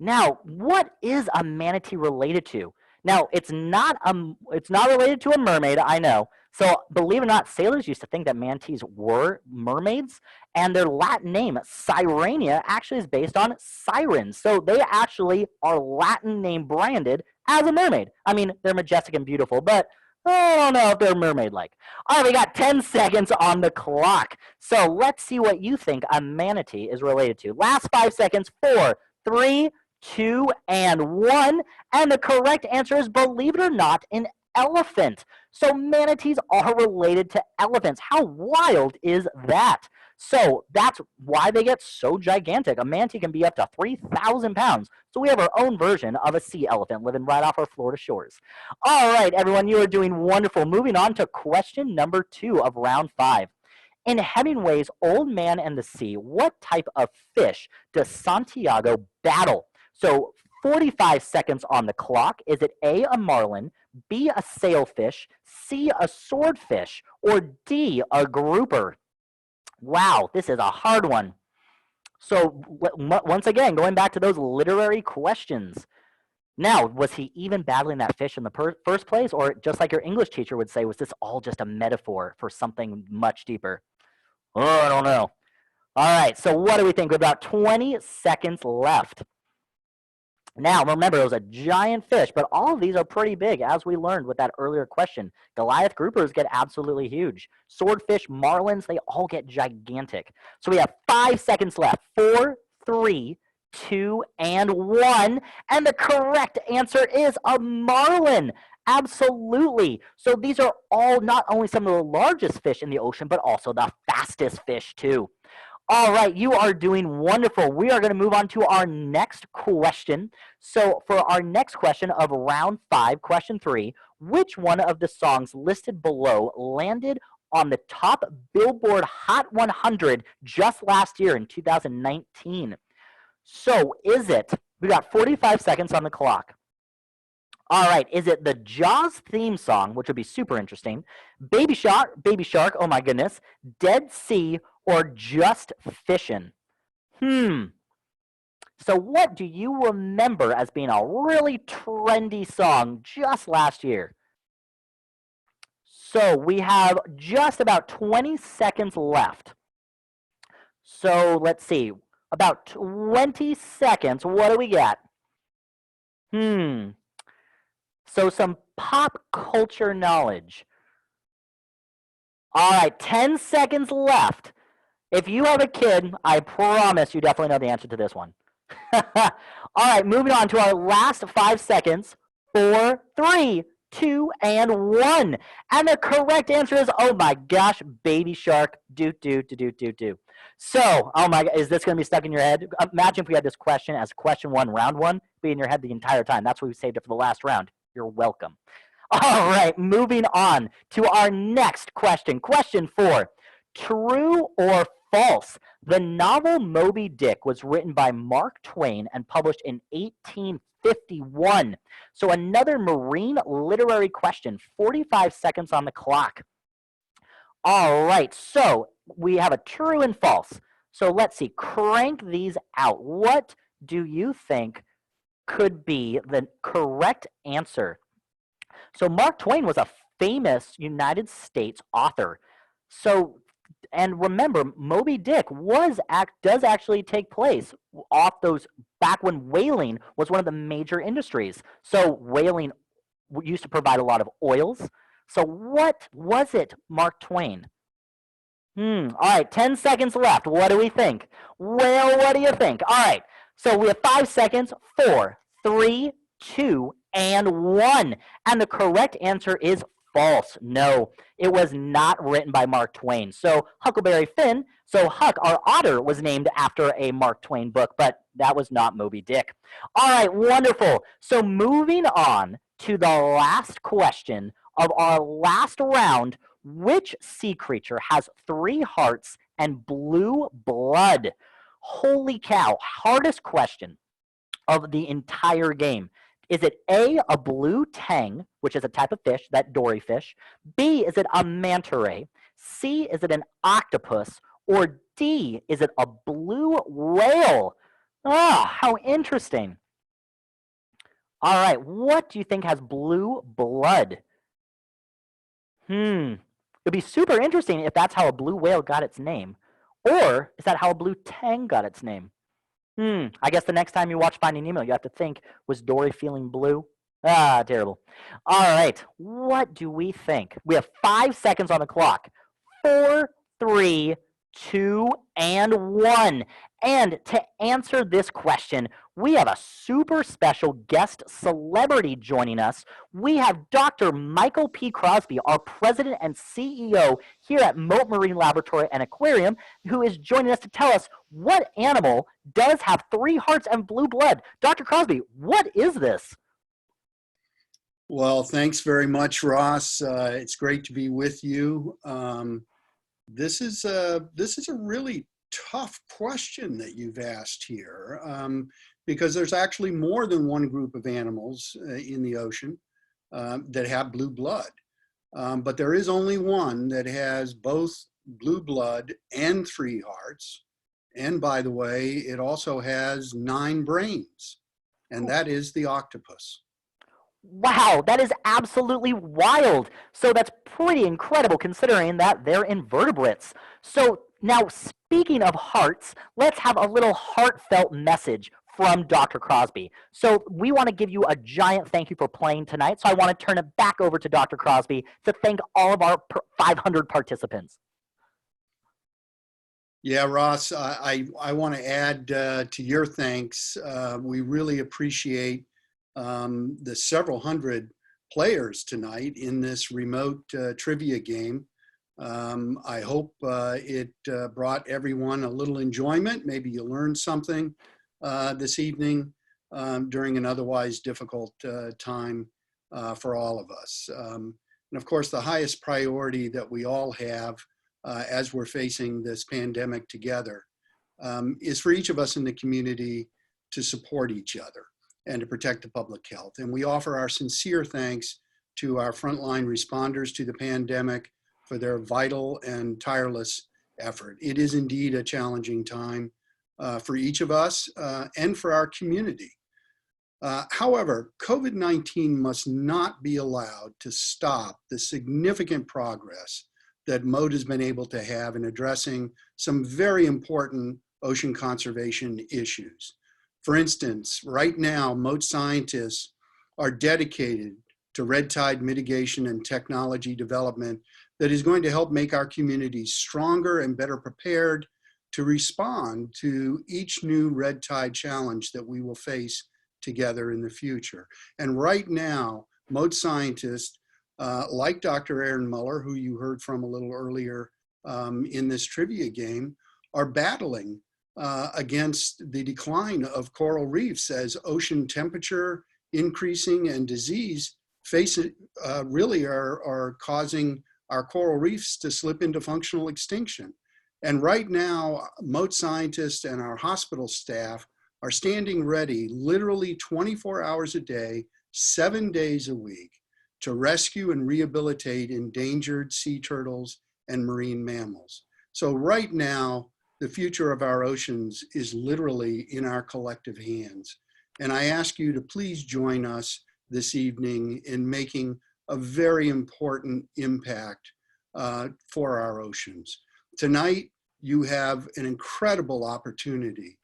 Now, what is a manatee related to? Now, it's not related to a mermaid, I know. So, believe it or not, sailors used to think that manatees were mermaids, and their Latin name, Sirenia, actually is based on sirens. So, they actually are Latin name branded as a mermaid. I mean, they're majestic and beautiful, but I don't know if they're mermaid-like. All right, we got 10 seconds on the clock. So, let's see what you think a manatee is related to. Last 5 seconds, 4, 3, 2, and 1. And the correct answer is, believe it or not, an elephant. So manatees are related to elephants. How wild is that? So that's why they get so gigantic. A manatee can be up to 3,000 pounds. So we have our own version of a sea elephant living right off our Florida shores. All right, everyone, you are doing wonderful. Moving on to question number 2 of round 5. In Hemingway's Old Man and the Sea, what type of fish does Santiago battle? So 45 seconds on the clock. Is it A, a marlin, B, a sailfish, C, a swordfish, or D, a grouper? Wow, this is a hard one. So once again, going back to those literary questions. Now, was he even battling that fish in the first place? Or just like your English teacher would say, was this all just a metaphor for something much deeper? Oh, I don't know. All right, so what do we think? We've about 20 seconds left. Now, remember, it was a giant fish, but all of these are pretty big, as we learned with that earlier question. Goliath groupers get absolutely huge. Swordfish, marlins, they all get gigantic. So we have 5 seconds left. 4, 3, 2, and 1. And the correct answer is a marlin. Absolutely. So these are all not only some of the largest fish in the ocean, but also the fastest fish too. All right, you are doing wonderful. We are going to move on to our next question. So for our next question of round 5, question 3, which one of the songs listed below landed on the top Billboard Hot 100 just last year in 2019? So is it, we got 45 seconds on the clock. All right, is it the Jaws theme song, which would be super interesting, Baby Shark, oh my goodness, Dead Sea, or Just Fishin'? So what do you remember as being a really trendy song just last year? So we have just about 20 seconds left. So let's see, about 20 seconds, what do we got? So some pop culture knowledge. All right, 10 seconds left. If you have a kid, I promise you definitely know the answer to this one. All right, moving on to our last 5 seconds. 4, 3, 2, and 1. And the correct answer is, oh my gosh, Baby Shark. Do. So, oh my God, is this going to be stuck in your head? Imagine if we had this question as question 1, round 1, be in your head the entire time. That's why we saved it for the last round. You're welcome. All right, moving on to our next question. Question 4, true or false? The novel Moby Dick was written by Mark Twain and published in 1851. So another marine literary question, 45 seconds on the clock. All right, so we have a true and false. So let's see, crank these out. What do you think could be the correct answer? So Mark Twain was a famous United States author. So, and remember, Moby Dick does actually take place off those back when whaling was one of the major industries. So whaling used to provide a lot of oils. So what was it, Mark Twain? All right, 10 seconds left. What do we think? Well, what do you think? All right, so we have 5 seconds. 4, 3, 2, and 1. And the correct answer is false. No, it was not written by Mark Twain. So Huckleberry Finn, so Huck, our otter, was named after a Mark Twain book, but that was not Moby Dick. All right, wonderful. So moving on to the last question of our last round, which sea creature has 3 hearts and blue blood? Holy cow, hardest question of the entire game. Is it A, a blue tang, which is a type of fish, that dory fish? B, is it a manta ray? C, is it an octopus? Or D, is it a blue whale? Ah, how interesting. All right, what do you think has blue blood? It'd be super interesting if that's how a blue whale got its name. Or is that how a blue tang got its name? I guess the next time you watch Finding Nemo, you have to think, was Dory feeling blue? Ah, terrible. All right, what do we think? We have 5 seconds on the clock. 4, 3, 2, and 1. And to answer this question, we have a super special guest celebrity joining us. We have Dr. Michael P. Crosby, our president and CEO here at Mote Marine Laboratory and Aquarium, who is joining us to tell us what animal does have 3 hearts and blue blood. Dr. Crosby, what is this? Well, thanks very much, Ross. It's great to be with you. This is a really tough question that you've asked here, because there's actually more than one group of animals in the ocean that have blue blood. But there is only one that has both blue blood and 3 hearts. And by the way, it also has 9 brains, and that is the octopus. Wow, that is absolutely wild. So that's pretty incredible considering that they're invertebrates. So now, speaking of hearts, let's have a little heartfelt message from Dr. Crosby. So we want to give you a giant thank you for playing tonight. So I want to turn it back over to Dr. Crosby to thank all of our 500 participants. Yeah, Ross, I want to add to your thanks. We really appreciate the several hundred players tonight in this remote trivia game. I hope it brought everyone a little enjoyment. Maybe you learned something this evening during an otherwise difficult time for all of us. And of course, the highest priority that we all have as we're facing this pandemic together is for each of us in the community to support each other and to protect the public health. And we offer our sincere thanks to our frontline responders to the pandemic for their vital and tireless effort. It is indeed a challenging time for each of us and for our community. However, COVID-19 must not be allowed to stop the significant progress that Mote has been able to have in addressing some very important ocean conservation issues. For instance, right now, Mote scientists are dedicated to red tide mitigation and technology development that is going to help make our communities stronger and better prepared to respond to each new red tide challenge that we will face together in the future. And right now, Mote scientists, like Dr. Aaron Muller, who you heard from a little earlier in this trivia game, are battling against the decline of coral reefs as ocean temperature increasing and disease really are causing our coral reefs to slip into functional extinction. And right now, Mote scientists and our hospital staff are standing ready literally 24 hours a day, 7 days a week to rescue and rehabilitate endangered sea turtles and marine mammals. So right now, the future of our oceans is literally in our collective hands. And I ask you to please join us this evening in making a very important impact for our oceans. Tonight, you have an incredible opportunity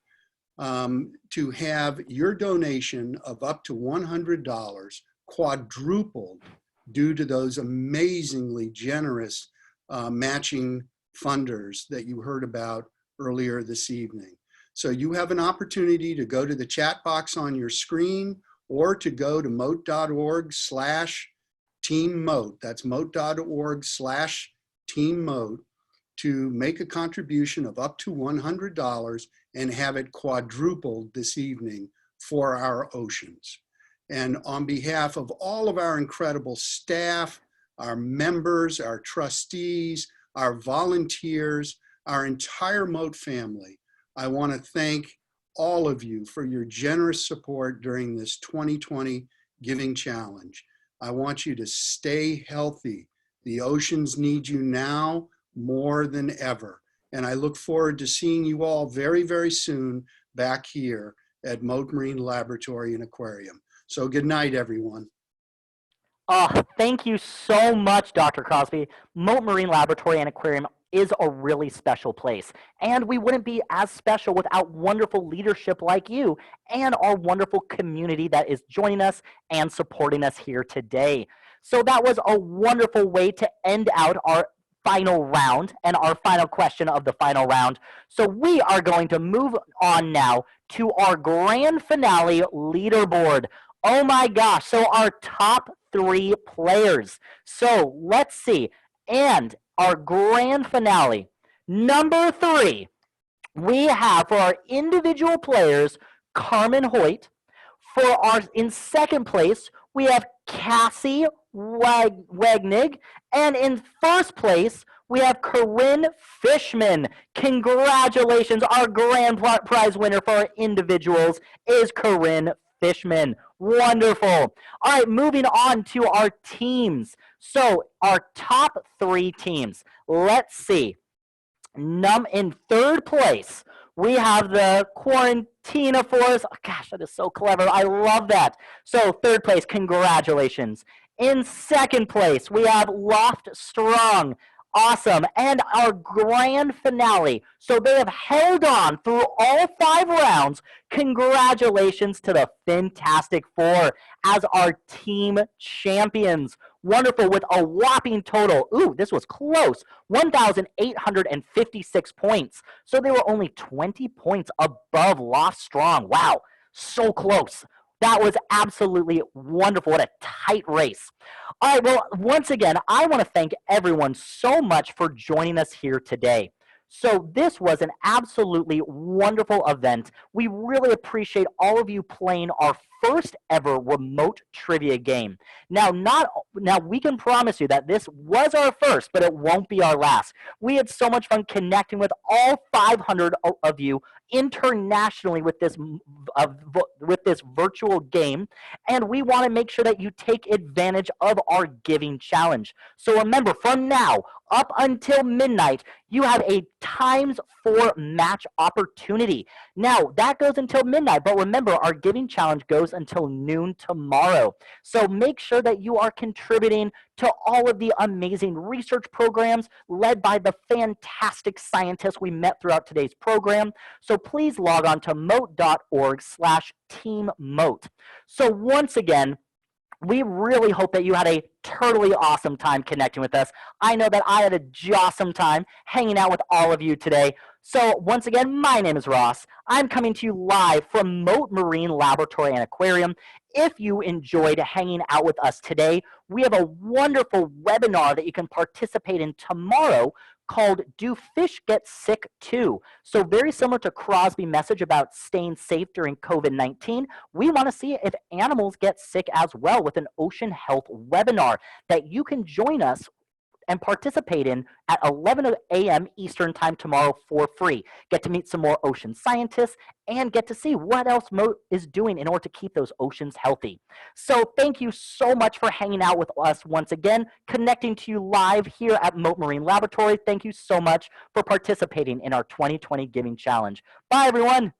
to have your donation of up to $100 quadrupled due to those amazingly generous matching funders that you heard about earlier this evening. So you have an opportunity to go to the chat box on your screen or to go to mote.org/teammote. That's mote.org/teammote to make a contribution of up to $100 and have it quadrupled this evening for our oceans. And on behalf of all of our incredible staff, our members, our trustees, our volunteers, our entire Mote family, I want to thank all of you for your generous support during this 2020 Giving Challenge. I want you to stay healthy. The oceans need you now more than ever. And I look forward to seeing you all very, very soon back here at Mote Marine Laboratory and Aquarium. So good night, everyone. Thank you so much, Dr. Crosby. Mote Marine Laboratory and Aquarium is a really special place, and we wouldn't be as special without wonderful leadership like you and our wonderful community that is joining us and supporting us here today. So that was a wonderful way to end out our final round and our final question of the final round. So we are going to move on now to our grand finale leaderboard. Oh my gosh, so our top 3 players. So let's see. And our grand finale, number 3, we have for our individual players, Carmen Hoyt. In second place, we have Cassie Wagnig. And in first place, we have Corinne Fishman. Congratulations. Our grand prize winner for our individuals is Corinne Fishman. Wonderful. All right, moving on to our teams. So our top 3 teams. Let's see. In third place, we have the Quarantina Force. Oh, gosh, that is so clever. I love that. So third place, congratulations. In second place, we have Loft Strong. Awesome. And our grand finale. So they have held on through all 5 rounds. Congratulations to the Fantastic Four as our team champions. Wonderful, with a whopping total, this was close, 1,856 points. So they were only 20 points above Loft Strong. Wow, so close. That was absolutely wonderful. What a tight race. All right, well, once again, I want to thank everyone so much for joining us here today. So this was an absolutely wonderful event. We really appreciate all of you playing our first ever remote trivia game. Now, we can promise you that this was our first, but it won't be our last. We had so much fun connecting with all 500 of you internationally with this virtual game, and we want to make sure that you take advantage of our giving challenge. So remember, from now up until midnight, you have a ×4 match opportunity. Now, that goes until midnight, but remember, our giving challenge goes until noon tomorrow. So make sure that you are contributing to all of the amazing research programs led by the fantastic scientists we met throughout today's program. So please log on to mote.org/teammote. So once again, we really hope that you had a totally awesome time connecting with us. I know that I had a jawsome time hanging out with all of you today. So once again, my name is Ross. I'm coming to you live from Mote Marine Laboratory and Aquarium. If you enjoyed hanging out with us today, we have a wonderful webinar that you can participate in tomorrow called Do Fish Get Sick Too? So very similar to Crosby's message about staying safe during COVID-19, we want to see if animals get sick as well with an ocean health webinar that you can join us and participate in at 11 a.m. Eastern time tomorrow for free. Get to meet some more ocean scientists and get to see what else Mote is doing in order to keep those oceans healthy. So thank you so much for hanging out with us once again, connecting to you live here at Mote Marine Laboratory. Thank you so much for participating in our 2020 Giving Challenge. Bye, everyone.